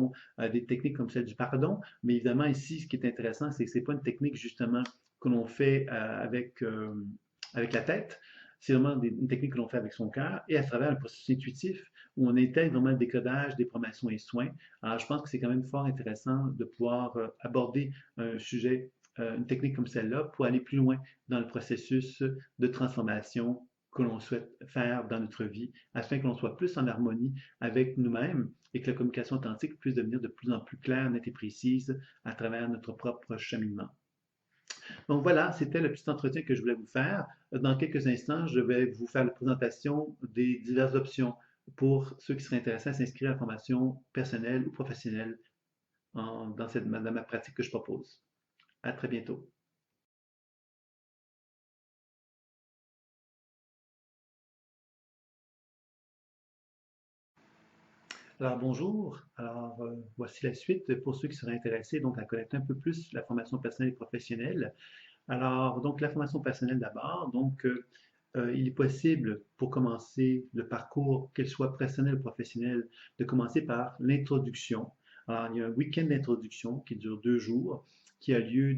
des techniques comme celle du pardon. Mais évidemment, ici, ce qui est intéressant, c'est que ce n'est pas une technique justement que l'on fait avec la tête. C'est vraiment une technique que l'on fait avec son cœur et à travers un processus intuitif où on intègre vraiment le décodage, déprogrammation et soins. Alors, je pense que c'est quand même fort intéressant de pouvoir aborder un sujet, une technique comme celle-là pour aller plus loin dans le processus de transformation que l'on souhaite faire dans notre vie afin que l'on soit plus en harmonie avec nous-mêmes et que la communication authentique puisse devenir de plus en plus claire, nette et précise à travers notre propre cheminement. Donc voilà, c'était le petit entretien que je voulais vous faire. Dans quelques instants, je vais vous faire la présentation des diverses options pour ceux qui seraient intéressés à s'inscrire à la formation personnelle ou professionnelle dans ma pratique que je propose. À très bientôt. Alors bonjour, voici la suite pour ceux qui seraient intéressés donc à connaître un peu plus la formation personnelle et professionnelle. Alors donc la formation personnelle d'abord, il est possible pour commencer le parcours, qu'il soit personnel ou professionnel, de commencer par l'introduction. Alors il y a un week-end d'introduction qui dure 2 jours, qui a lieu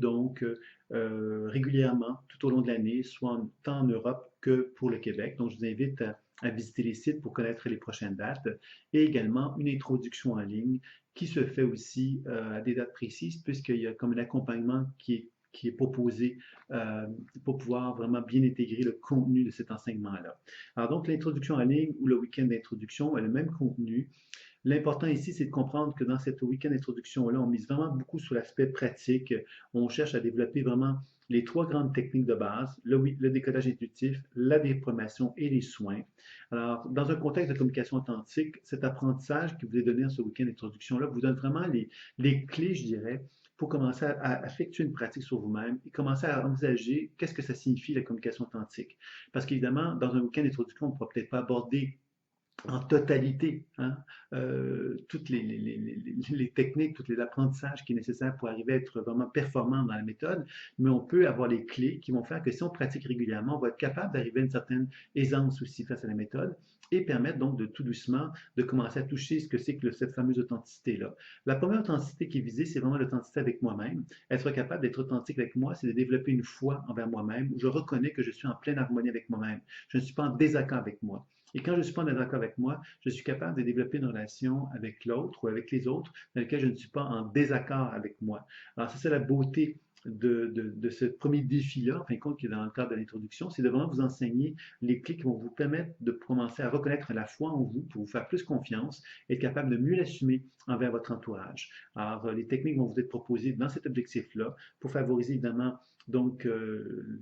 régulièrement tout au long de l'année, soit tant en Europe que pour le Québec. Donc je vous invite à visiter les sites pour connaître les prochaines dates et également une introduction en ligne qui se fait aussi à des dates précises puisqu'il y a comme un accompagnement qui est proposé pour pouvoir vraiment bien intégrer le contenu de cet enseignement-là. Alors donc l'introduction en ligne ou le week-end d'introduction a le même contenu. L'important ici, c'est de comprendre que dans cette week-end d'introduction-là, on mise vraiment beaucoup sur l'aspect pratique. On cherche à développer vraiment les 3 grandes techniques de base, le décodage intuitif, la déprogrammation et les soins. Alors, dans un contexte de communication authentique, cet apprentissage qui vous est donné dans ce week-end d'introduction-là vous donne vraiment les clés, je dirais, pour commencer à effectuer une pratique sur vous-même et commencer à envisager qu'est-ce que ça signifie la communication authentique. Parce qu'évidemment, dans un week-end d'introduction, on ne pourra peut-être pas aborder en totalité toutes les techniques, tous les apprentissages qui sont nécessaires pour arriver à être vraiment performant dans la méthode, mais on peut avoir les clés qui vont faire que si on pratique régulièrement, on va être capable d'arriver à une certaine aisance aussi face à la méthode et permettre donc de tout doucement de commencer à toucher ce que c'est que cette fameuse authenticité-là. La première authenticité qui est visée, c'est vraiment l'authenticité avec moi-même. Être capable d'être authentique avec moi, c'est de développer une foi envers moi-même où je reconnais que je suis en pleine harmonie avec moi-même. Je ne suis pas en désaccord avec moi. Et quand je ne suis pas en désaccord avec moi, je suis capable de développer une relation avec l'autre ou avec les autres dans laquelle je ne suis pas en désaccord avec moi. Alors, c'est ça la beauté de ce premier défi-là, en fin de compte, qui est dans le cadre de l'introduction, c'est de vraiment vous enseigner les clés qui vont vous permettre de commencer à reconnaître la foi en vous pour vous faire plus confiance, être capable de mieux l'assumer envers votre entourage. Alors, les techniques vont vous être proposées dans cet objectif-là pour favoriser évidemment donc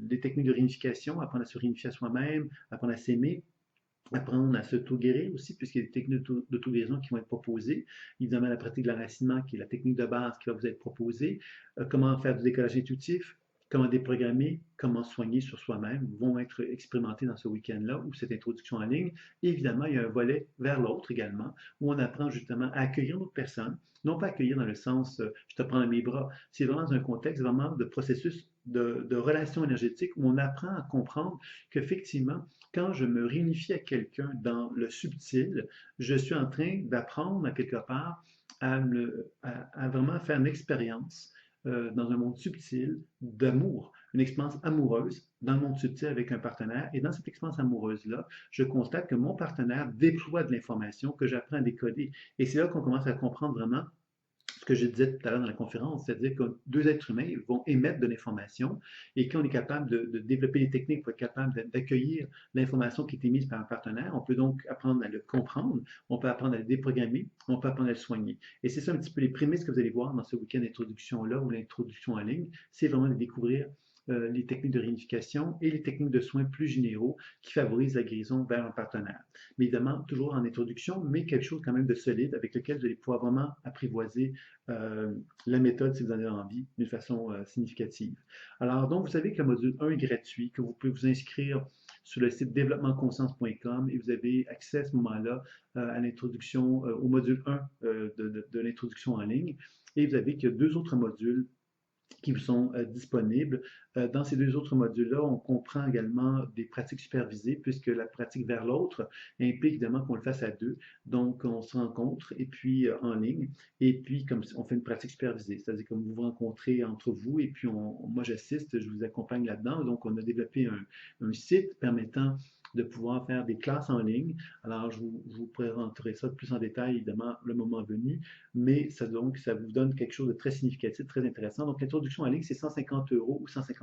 les techniques de réunification, apprendre à se réunifier à soi-même, apprendre à s'aimer, apprendre à s'auto-guérir aussi, puisqu'il y a des techniques d'auto-guérison qui vont être proposées. Évidemment, la pratique de l'enracinement, qui est la technique de base qui va vous être proposée. Comment faire du décollage intuitif, comment déprogrammer, comment soigner sur soi-même vont être expérimentés dans ce week-end-là ou cette introduction en ligne. Et évidemment, il y a un volet vers l'autre également, où on apprend justement à accueillir notre personne, non pas accueillir dans le sens je te prends dans mes bras, c'est vraiment dans un contexte vraiment de processus de relation énergétique où on apprend à comprendre qu'effectivement, quand je me réunifie à quelqu'un dans le subtil, je suis en train d'apprendre à quelque part à vraiment faire une expérience dans un monde subtil d'amour, une expérience amoureuse dans le monde subtil avec un partenaire. Et dans cette expérience amoureuse-là, je constate que mon partenaire déploie de l'information que j'apprends à décoder. Et c'est là qu'on commence à comprendre vraiment ce que je disais tout à l'heure dans la conférence, c'est-à-dire que deux êtres humains vont émettre de l'information et quand on est capable de développer des techniques pour être capable d'accueillir l'information qui est émise par un partenaire, on peut donc apprendre à le comprendre, on peut apprendre à le déprogrammer, on peut apprendre à le soigner. Et c'est ça un petit peu les prémices que vous allez voir dans ce week-end d'introduction-là ou l'introduction en ligne, c'est vraiment de découvrir les techniques de réunification et les techniques de soins plus généraux qui favorisent la guérison vers un partenaire. Mais évidemment, toujours en introduction, mais quelque chose quand même de solide avec lequel vous allez pouvoir vraiment apprivoiser la méthode si vous en avez envie d'une façon significative. Alors, donc, vous savez que le module 1 est gratuit, que vous pouvez vous inscrire sur le site développementconscience.com et vous avez accès à ce moment-là à l'introduction, au module 1 de l'introduction en ligne. Et vous avez que deux autres modules qui vous sont disponibles. Dans ces deux autres modules-là, on comprend également des pratiques supervisées, puisque la pratique vers l'autre implique évidemment qu'on le fasse à deux. Donc, on se rencontre et puis en ligne, et puis comme on fait une pratique supervisée, c'est-à-dire comme vous vous rencontrez entre vous, et puis moi j'assiste, je vous accompagne là-dedans. Donc, on a développé un site permettant de pouvoir faire des classes en ligne. Alors, je vous présenterai ça plus en détail, évidemment, le moment venu, mais donc, ça vous donne quelque chose de très significatif, très intéressant. Donc, l'introduction en ligne, c'est 150 euros ou 150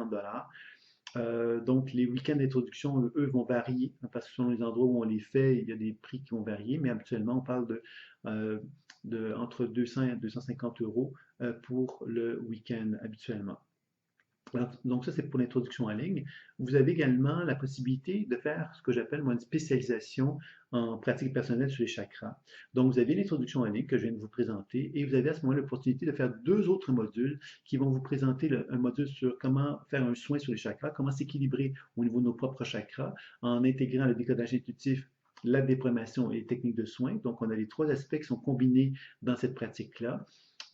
$. Donc, les week-ends d'introduction, eux, vont varier, hein, parce que selon les endroits où on les fait, il y a des prix qui vont varier, mais habituellement, on parle entre 200 et 250 euros pour le week-end habituellement. Donc ça, c'est pour l'introduction en ligne. Vous avez également la possibilité de faire ce que j'appelle moi une spécialisation en pratique personnelle sur les chakras. Donc vous avez l'introduction en ligne que je viens de vous présenter et vous avez à ce moment-là l'opportunité de faire deux autres modules qui vont vous présenter un module sur comment faire un soin sur les chakras, comment s'équilibrer au niveau de nos propres chakras en intégrant le décodage intuitif, la déprogramation et les techniques de soins. Donc on a les trois aspects qui sont combinés dans cette pratique-là.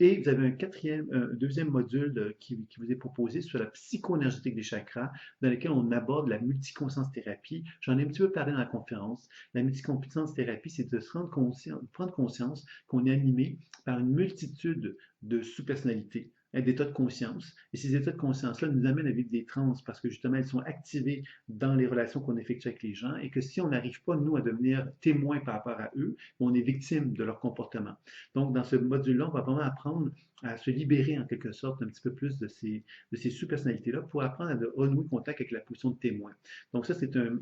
Et vous avez un deuxième module qui vous est proposé sur la psycho-énergétique des chakras, dans lequel on aborde la multiconscience thérapie. J'en ai un petit peu parlé dans la conférence. La multiconscience thérapie, c'est de se prendre conscience qu'on est animé par une multitude de sous-personnalités, d'états de conscience. Et ces états de conscience-là nous amènent à vivre des trans parce que justement, elles sont activées dans les relations qu'on effectue avec les gens et que si on n'arrive pas, nous, à devenir témoins par rapport à eux, on est victime de leur comportement. Donc, dans ce module-là, on va vraiment apprendre à se libérer en quelque sorte un petit peu plus de ces sous-personnalités-là pour apprendre à renouer contact avec la position de témoin. Donc, ça, c'est un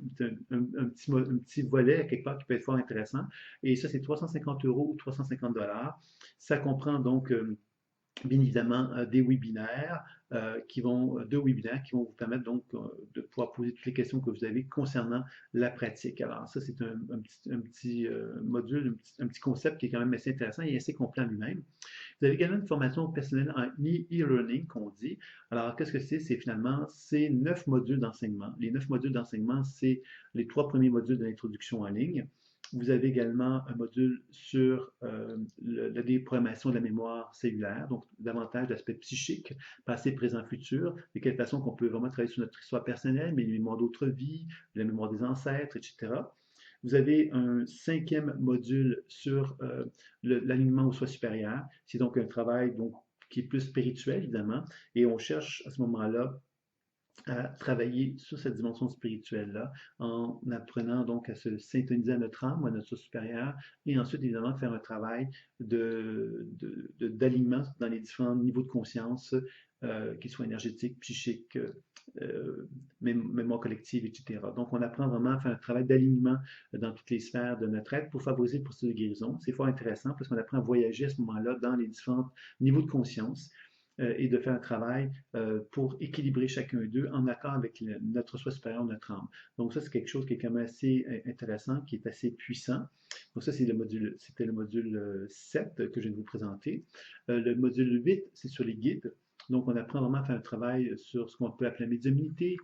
petit volet à quelque part qui peut être fort intéressant. Et ça, c'est 350 euros ou 350 $. Ça comprend donc bien évidemment deux webinaires qui vont vous permettre donc de pouvoir poser toutes les questions que vous avez concernant la pratique. Alors ça, c'est un petit module, un petit concept qui est quand même assez intéressant et assez complet en lui-même. Vous avez également une formation personnelle en e-learning qu'on dit. Alors, qu'est-ce que c'est? C'est 9 modules d'enseignement. Les 9 modules d'enseignement, c'est les 3 premiers modules de l'introduction en ligne. Vous avez également un module sur la déprogrammation de la mémoire cellulaire, donc davantage d'aspects psychiques, passé, présent, futur, de quelle façon qu'on peut vraiment travailler sur notre histoire personnelle, mais les mémoires d'autres vies, la mémoire des ancêtres, etc. Vous avez un cinquième module sur l'alignement au soi supérieur. C'est donc un travail donc, qui est plus spirituel, évidemment, et on cherche à ce moment-là à travailler sur cette dimension spirituelle-là en apprenant donc à se syntoniser à notre âme ou à notre soi supérieur et ensuite évidemment faire un travail d'alignement dans les différents niveaux de conscience, qu'ils soient énergétiques, psychiques, mémoire collective, etc. Donc on apprend vraiment à faire un travail d'alignement dans toutes les sphères de notre être pour favoriser le processus de guérison. C'est fort intéressant parce qu'on apprend à voyager à ce moment-là dans les différents niveaux de conscience et de faire un travail pour équilibrer chacun d'eux en accord avec notre soi supérieur, notre âme. Donc ça, c'est quelque chose qui est quand même assez intéressant, qui est assez puissant. Donc ça, c'était le module 7 que je viens de vous présenter. Le module 8, c'est sur les guides. Donc, on apprend vraiment à faire un travail sur ce qu'on peut appeler la médiumnité,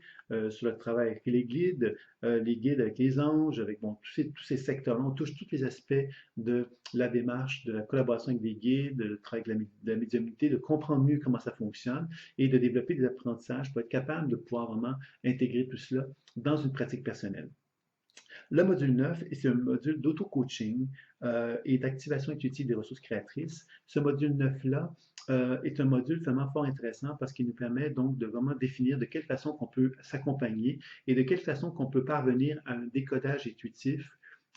sur le travail avec les guides avec les anges, avec bon, tous ces secteurs-là. On touche tous les aspects de la démarche, de la collaboration avec des guides, le travail avec la médiumnité, de comprendre mieux comment ça fonctionne et de développer des apprentissages pour être capable de pouvoir vraiment intégrer tout cela dans une pratique personnelle. Le module 9, c'est un module d'auto-coaching et d'activation intuitive des ressources créatrices. Ce module 9-là est un module vraiment fort intéressant parce qu'il nous permet donc de vraiment définir de quelle façon qu'on peut s'accompagner et de quelle façon qu'on peut parvenir à un décodage intuitif,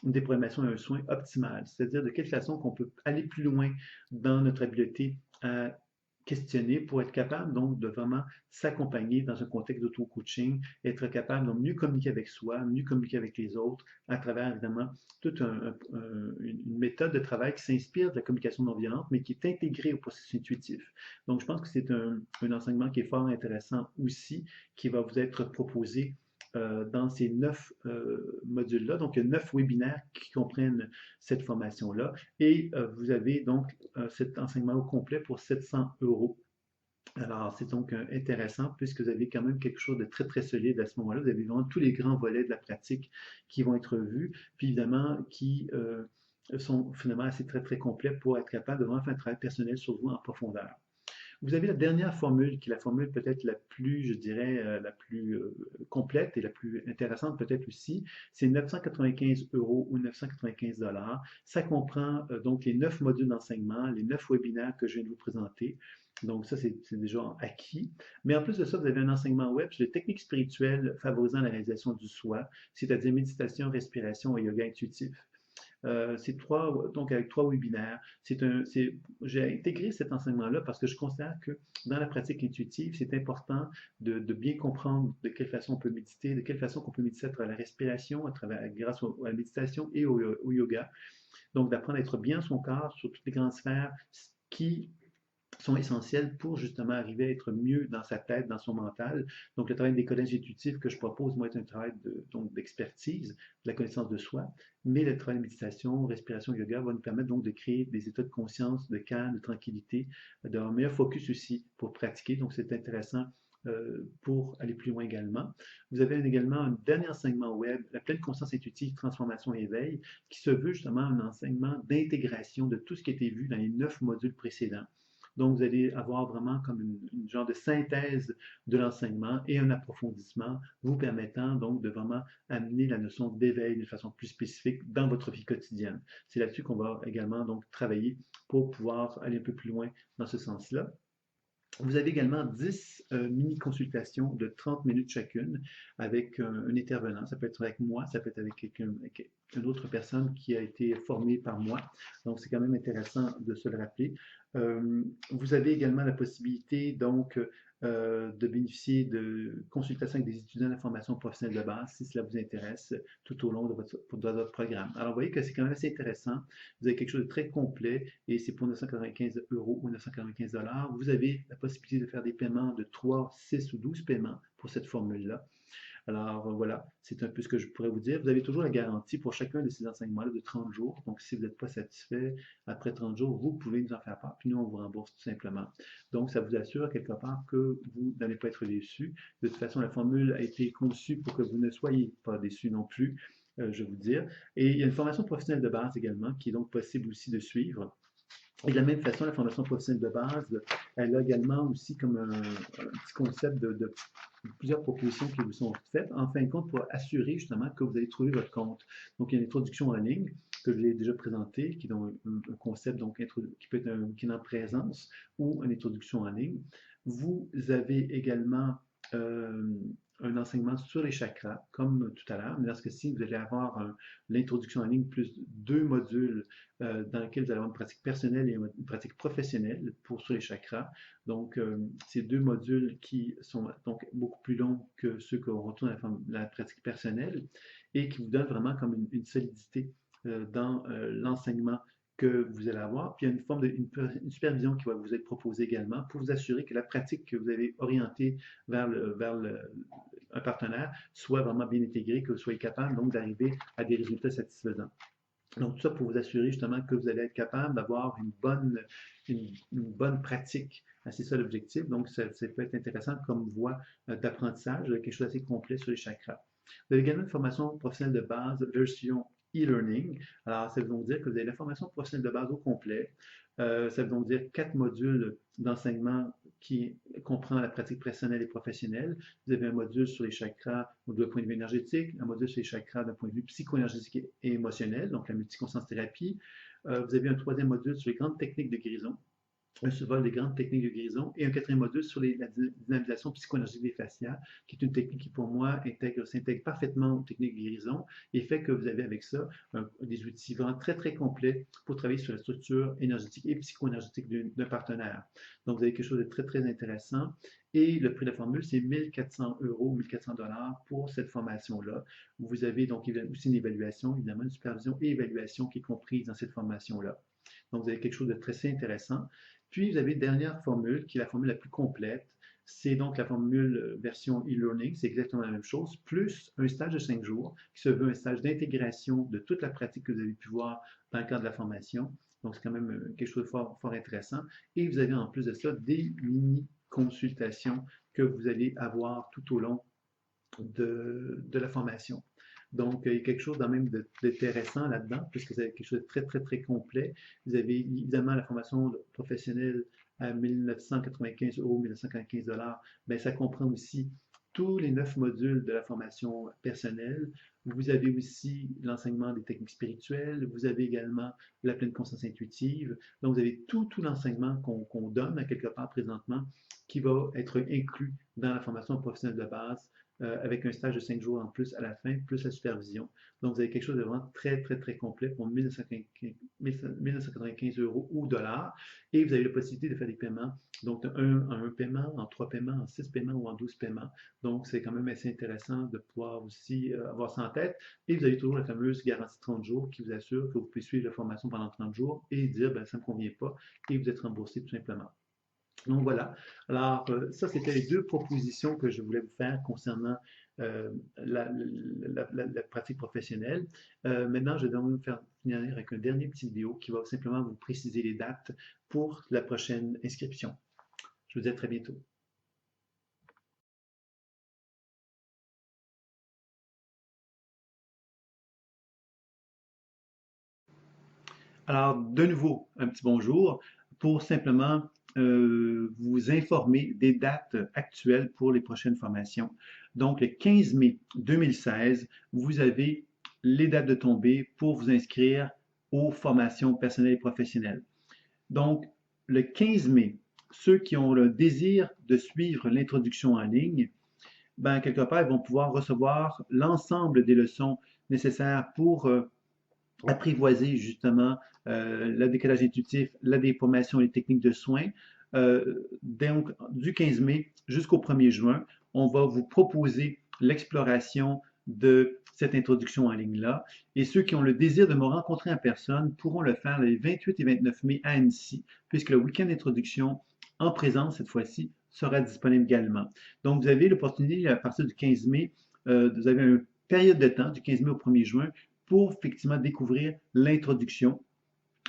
une déprogrammation et un soin optimal, c'est-à-dire de quelle façon qu'on peut aller plus loin dans notre habileté à questionner pour être capable donc de vraiment s'accompagner dans un contexte d'auto-coaching, être capable de mieux communiquer avec soi, mieux communiquer avec les autres à travers évidemment toute une méthode de travail qui s'inspire de la communication non violente mais qui est intégrée au processus intuitif. Donc je pense que c'est un enseignement qui est fort intéressant aussi, qui va vous être proposé dans ces 9 modules-là. Donc, il y a 9 webinaires qui comprennent cette formation-là. Et vous avez donc cet enseignement au complet pour 700 euros. Alors, c'est donc intéressant puisque vous avez quand même quelque chose de très, très solide à ce moment-là. Vous avez vraiment tous les grands volets de la pratique qui vont être vus, puis évidemment qui sont finalement assez très, très complets pour être capable de vraiment faire un travail personnel sur vous en profondeur. Vous avez la dernière formule, qui est la formule peut-être la plus, je dirais, la plus complète et la plus intéressante peut-être aussi. C'est 995 euros ou 995 dollars. Ça comprend donc les 9 modules d'enseignement, les 9 webinaires que je viens de vous présenter. Donc ça, c'est déjà acquis. Mais en plus de ça, vous avez un enseignement web sur les techniques spirituelles favorisant la réalisation du soi, c'est-à-dire méditation, respiration et yoga intuitif. C'est donc avec 3 webinaires. J'ai intégré cet enseignement-là parce que je considère que dans la pratique intuitive, c'est important de bien comprendre de quelle façon on peut méditer, de quelle façon on peut méditer à travers la respiration, grâce à la méditation et au yoga. Donc, d'apprendre à être bien son corps sur toutes les grandes sphères qui sont essentielles pour justement arriver à être mieux dans sa tête, dans son mental. Donc, le travail de décodage intuitif que je propose, moi, est un travail d'expertise, de la connaissance de soi, mais le travail de méditation, respiration, yoga va nous permettre donc de créer des états de conscience, de calme, de tranquillité, d'avoir un meilleur focus aussi pour pratiquer. Donc, c'est intéressant pour aller plus loin également. Vous avez également un dernier enseignement web, la pleine conscience intuitive, transformation et éveil, qui se veut justement un enseignement d'intégration de tout ce qui a été vu dans les 9 modules précédents. Donc, vous allez avoir vraiment comme une genre de synthèse de l'enseignement et un approfondissement vous permettant donc de vraiment amener la notion d'éveil de façon plus spécifique dans votre vie quotidienne. C'est là-dessus qu'on va également donc travailler pour pouvoir aller un peu plus loin dans ce sens-là. Vous avez également 10 mini-consultations de 30 minutes chacune avec un intervenant. Ça peut être avec moi, ça peut être avec une autre personne qui a été formée par moi. Donc, c'est quand même intéressant de se le rappeler. Vous avez également la possibilité, donc, de bénéficier de consultations avec des étudiants de la formation professionnelle de base, si cela vous intéresse, tout au long de votre programme. Alors, vous voyez que c'est quand même assez intéressant. Vous avez quelque chose de très complet et c'est pour 995 euros ou 995 dollars. Vous avez la possibilité de faire des paiements de 3, 6 ou 12 paiements pour cette formule-là. Alors voilà, c'est un peu ce que je pourrais vous dire. Vous avez toujours la garantie pour chacun de ces enseignements-là de 30 jours. Donc, si vous n'êtes pas satisfait, après 30 jours, vous pouvez nous en faire part, puis nous, on vous rembourse tout simplement. Donc, ça vous assure quelque part que vous n'allez pas être déçu. De toute façon, la formule a été conçue pour que vous ne soyez pas déçus non plus, je vais vous dire. Et il y a une formation professionnelle de base également qui est donc possible aussi de suivre. Et de la même façon, la formation professionnelle de base, elle a également aussi comme un petit concept de plusieurs propositions qui vous sont faites, en fin de compte, pour assurer justement que vous allez trouver votre compte. Donc, il y a une introduction en ligne que je l'ai déjà présentée, qui est donc un concept donc, qui peut être qui est en présence ou une introduction en ligne. Vous avez également euh, un enseignement sur les chakras, comme tout à l'heure, mais dans ce cas-ci, vous allez avoir l'introduction en ligne plus deux modules dans lesquels vous allez avoir une pratique personnelle et une pratique professionnelle sur les chakras. Donc, ces deux modules qui sont donc beaucoup plus longs que ceux qu'on retrouve dans la pratique personnelle et qui vous donnent vraiment comme une solidité dans l'enseignement que vous allez avoir. Puis il y a une forme une supervision qui va vous être proposée également pour vous assurer que la pratique que vous avez orientée vers un partenaire soit vraiment bien intégrée, que vous soyez capable donc d'arriver à des résultats satisfaisants. Donc, tout ça pour vous assurer justement que vous allez être capable d'avoir une bonne pratique. C'est ça l'objectif. Donc, ça peut être intéressant comme voie d'apprentissage, quelque chose d'assez complet sur les chakras. Vous avez également une formation professionnelle de base, version e-learning. Alors, ça veut donc dire que vous avez la formation professionnelle de base au complet. Ça veut donc dire 4 modules d'enseignement qui comprend la pratique personnelle et professionnelle. Vous avez un module sur les chakras d'un point de vue énergétique, un module sur les chakras d'un point de vue psycho-énergétique et émotionnel, donc la multiconscience thérapie. Vous avez un troisième module sur les grandes techniques de guérison, un survol des grandes techniques de guérison et un quatrième module sur la dynamisation psycho-énergétique des fascias, qui est une technique qui, pour moi, s'intègre parfaitement aux techniques de guérison et fait que vous avez avec ça des outils vraiment très, très complets pour travailler sur la structure énergétique et psycho-énergétique d'un partenaire. Donc, vous avez quelque chose de très, très intéressant. Et le prix de la formule, c'est 1400 €, 1400 $ pour cette formation-là. Vous avez donc aussi une évaluation, évidemment, une supervision et évaluation qui est comprise dans cette formation-là. Donc, vous avez quelque chose de très intéressant. Puis, vous avez une dernière formule, qui est la formule la plus complète. C'est donc la formule version e-learning, c'est exactement la même chose, plus un stage de 5 jours, qui se veut un stage d'intégration de toute la pratique que vous avez pu voir dans le cadre de la formation. Donc, c'est quand même quelque chose de fort, fort intéressant. Et vous avez en plus de ça des mini-consultations que vous allez avoir tout au long de la formation. Donc, il y a quelque chose quand même d'intéressant là-dedans, puisque c'est quelque chose de très, très, très complet. Vous avez évidemment la formation professionnelle à 1995 €, 1995 $. Bien, ça comprend aussi tous les 9 modules de la formation personnelle. Vous avez aussi l'enseignement des techniques spirituelles. Vous avez également la pleine conscience intuitive. Donc, vous avez tout l'enseignement qu'on donne à quelque part présentement qui va être inclus dans la formation professionnelle de base avec un stage de 5 jours en plus à la fin, plus la supervision. Donc, vous avez quelque chose de vraiment très, très, très complet pour 1995 € ou dollars. Et vous avez la possibilité de faire des paiements, donc en un paiement, en 3 paiements, en 6 paiements ou en 12 paiements. Donc, c'est quand même assez intéressant de pouvoir aussi avoir ça en tête. Et vous avez toujours la fameuse garantie 30 jours qui vous assure que vous pouvez suivre la formation pendant 30 jours et dire, ben, ça ne me convient pas, et vous êtes remboursé tout simplement. Donc voilà. Alors, ça, c'était les deux propositions que je voulais vous faire concernant la pratique professionnelle. Maintenant, je vais donc vous faire finir avec une dernière petite vidéo qui va simplement vous préciser les dates pour la prochaine inscription. Je vous dis à très bientôt. Alors, de nouveau, un petit bonjour pour simplement vous informer des dates actuelles pour les prochaines formations. Donc, le 15 mai 2016, vous avez les dates de tombée pour vous inscrire aux formations personnelles et professionnelles. Donc, le 15 mai, ceux qui ont le désir de suivre l'introduction en ligne, ben, quelque part, ils vont pouvoir recevoir l'ensemble des leçons nécessaires pour apprivoiser justement le décalage intuitif, la déformation et les techniques de soins. Donc, du 15 mai jusqu'au 1er juin, on va vous proposer l'exploration de cette introduction en ligne-là. Et ceux qui ont le désir de me rencontrer en personne pourront le faire les 28 et 29 mai à Annecy, puisque le week-end d'introduction en présence, cette fois-ci, sera disponible également. Donc, vous avez l'opportunité, à partir du 15 mai, vous avez une période de temps, du 15 mai au 1er juin, pour effectivement découvrir l'introduction,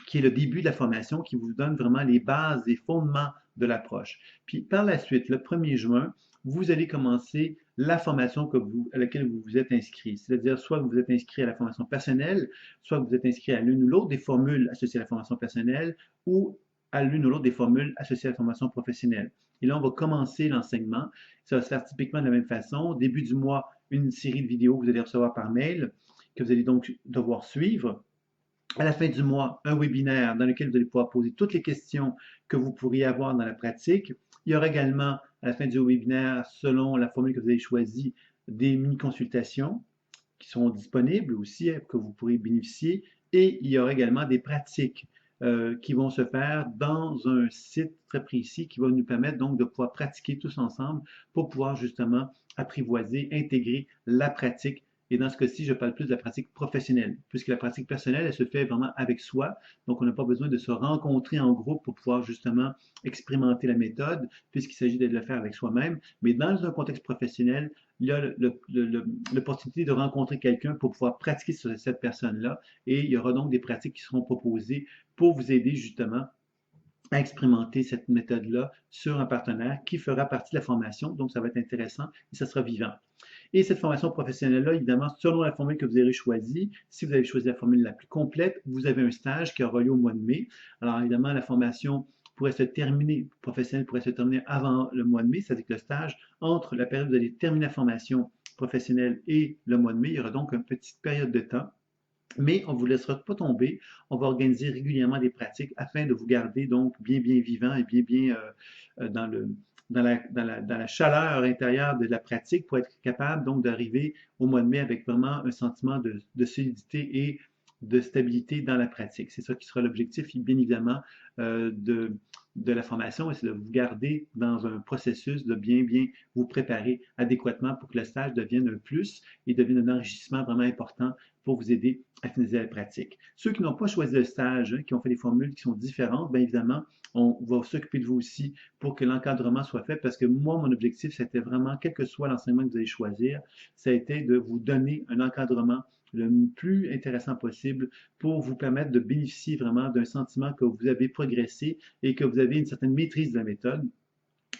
qui est le début de la formation, qui vous donne vraiment les bases, les fondements de l'approche. Puis par la suite, le 1er juin, vous allez commencer la formation à laquelle vous vous êtes inscrit. C'est-à-dire, soit vous êtes inscrit à la formation personnelle, soit vous êtes inscrit à l'une ou l'autre des formules associées à la formation personnelle, ou à l'une ou l'autre des formules associées à la formation professionnelle. Et là, on va commencer l'enseignement. Ça va se faire typiquement de la même façon. Début du mois, une série de vidéos que vous allez recevoir par mail, que vous allez donc devoir suivre. À la fin du mois, un webinaire dans lequel vous allez pouvoir poser toutes les questions que vous pourriez avoir dans la pratique. Il y aura également, à la fin du webinaire, selon la formule que vous avez choisie, des mini-consultations qui sont disponibles aussi, que vous pourrez bénéficier. Et il y aura également des pratiques qui vont se faire dans un site très précis qui va nous permettre donc de pouvoir pratiquer tous ensemble pour pouvoir justement apprivoiser, intégrer la pratique. Et dans ce cas-ci, je parle plus de la pratique professionnelle, puisque la pratique personnelle, elle se fait vraiment avec soi. Donc, on n'a pas besoin de se rencontrer en groupe pour pouvoir justement expérimenter la méthode, puisqu'il s'agit de le faire avec soi-même. Mais dans un contexte professionnel, il y a l'opportunité de rencontrer quelqu'un pour pouvoir pratiquer sur cette personne-là. Et il y aura donc des pratiques qui seront proposées pour vous aider justement à expérimenter cette méthode-là sur un partenaire qui fera partie de la formation. Donc, ça va être intéressant et ça sera vivant. Et cette formation professionnelle-là, évidemment, selon la formule que vous avez choisie, si vous avez choisi la formule la plus complète, vous avez un stage qui aura lieu au mois de mai. Alors, évidemment, la formation pourrait se terminer, professionnelle pourrait se terminer avant le mois de mai, c'est-à-dire que le stage, entre la période où vous allez terminer la formation professionnelle et le mois de mai, il y aura donc une petite période de temps. Mais on ne vous laissera pas tomber. On va organiser régulièrement des pratiques afin de vous garder donc bien vivant et bien dans la chaleur intérieure de la pratique pour être capable donc d'arriver au mois de mai avec vraiment un sentiment de solidité et de stabilité dans la pratique. C'est ça qui sera l'objectif, bien évidemment, de la formation, et c'est de vous garder dans un processus de bien vous préparer adéquatement pour que le stage devienne un plus et devienne un enrichissement vraiment important pour vous aider à finaliser la pratique. Ceux qui n'ont pas choisi le stage, qui ont fait des formules qui sont différentes, bien évidemment, on va s'occuper de vous aussi pour que l'encadrement soit fait, parce que moi, mon objectif, c'était vraiment, quel que soit l'enseignement que vous allez choisir, ça a été de vous donner un encadrement le plus intéressant possible pour vous permettre de bénéficier vraiment d'un sentiment que vous avez progressé et que vous avez une certaine maîtrise de la méthode,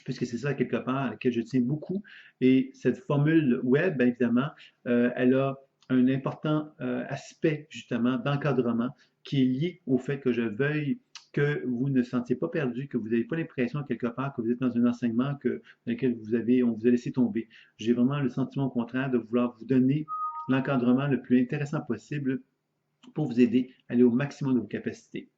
puisque c'est ça quelque part à laquelle je tiens beaucoup. Et cette formule web, bien évidemment, elle a un important aspect justement d'encadrement qui est lié au fait que je veuille que vous ne sentiez pas perdu, que vous n'avez pas l'impression quelque part que vous êtes dans un enseignement dans lequel on vous a laissé tomber. J'ai vraiment le sentiment au contraire de vouloir vous donner l'encadrement le plus intéressant possible pour vous aider à aller au maximum de vos capacités.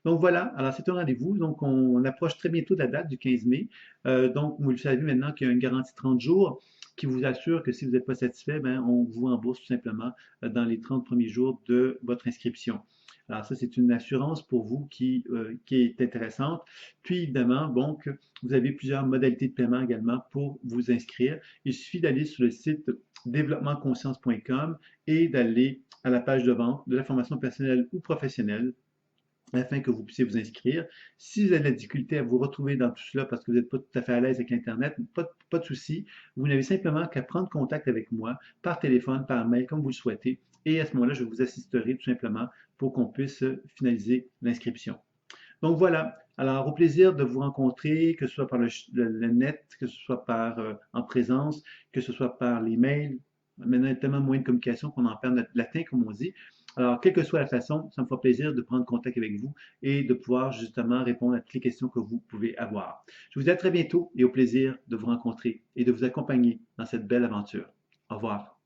Donc voilà, alors c'est un rendez-vous. Donc on approche très bientôt de la date du 15 mai. Donc vous le savez maintenant qu'il y a une garantie de 30 jours qui vous assure que si vous n'êtes pas satisfait, ben, on vous rembourse tout simplement dans les 30 premiers jours de votre inscription. Alors ça, c'est une assurance pour vous qui est intéressante. Puis évidemment, donc, vous avez plusieurs modalités de paiement également pour vous inscrire. Il suffit d'aller sur le site développementconscience.com et d'aller à la page de vente de la formation personnelle ou professionnelle afin que vous puissiez vous inscrire. Si vous avez de la difficulté à vous retrouver dans tout cela parce que vous n'êtes pas tout à fait à l'aise avec l'Internet, pas de souci. Vous n'avez simplement qu'à prendre contact avec moi par téléphone, par mail, comme vous le souhaitez. Et à ce moment-là, je vous assisterai tout simplement pour qu'on puisse finaliser l'inscription. Donc voilà. Alors, au plaisir de vous rencontrer, que ce soit par le net, que ce soit en présence, que ce soit par les mails. Maintenant, il y a tellement de moyens de communication qu'on en perd notre latin, comme on dit. Alors, quelle que soit la façon, ça me fera plaisir de prendre contact avec vous et de pouvoir justement répondre à toutes les questions que vous pouvez avoir. Je vous dis à très bientôt et au plaisir de vous rencontrer et de vous accompagner dans cette belle aventure. Au revoir.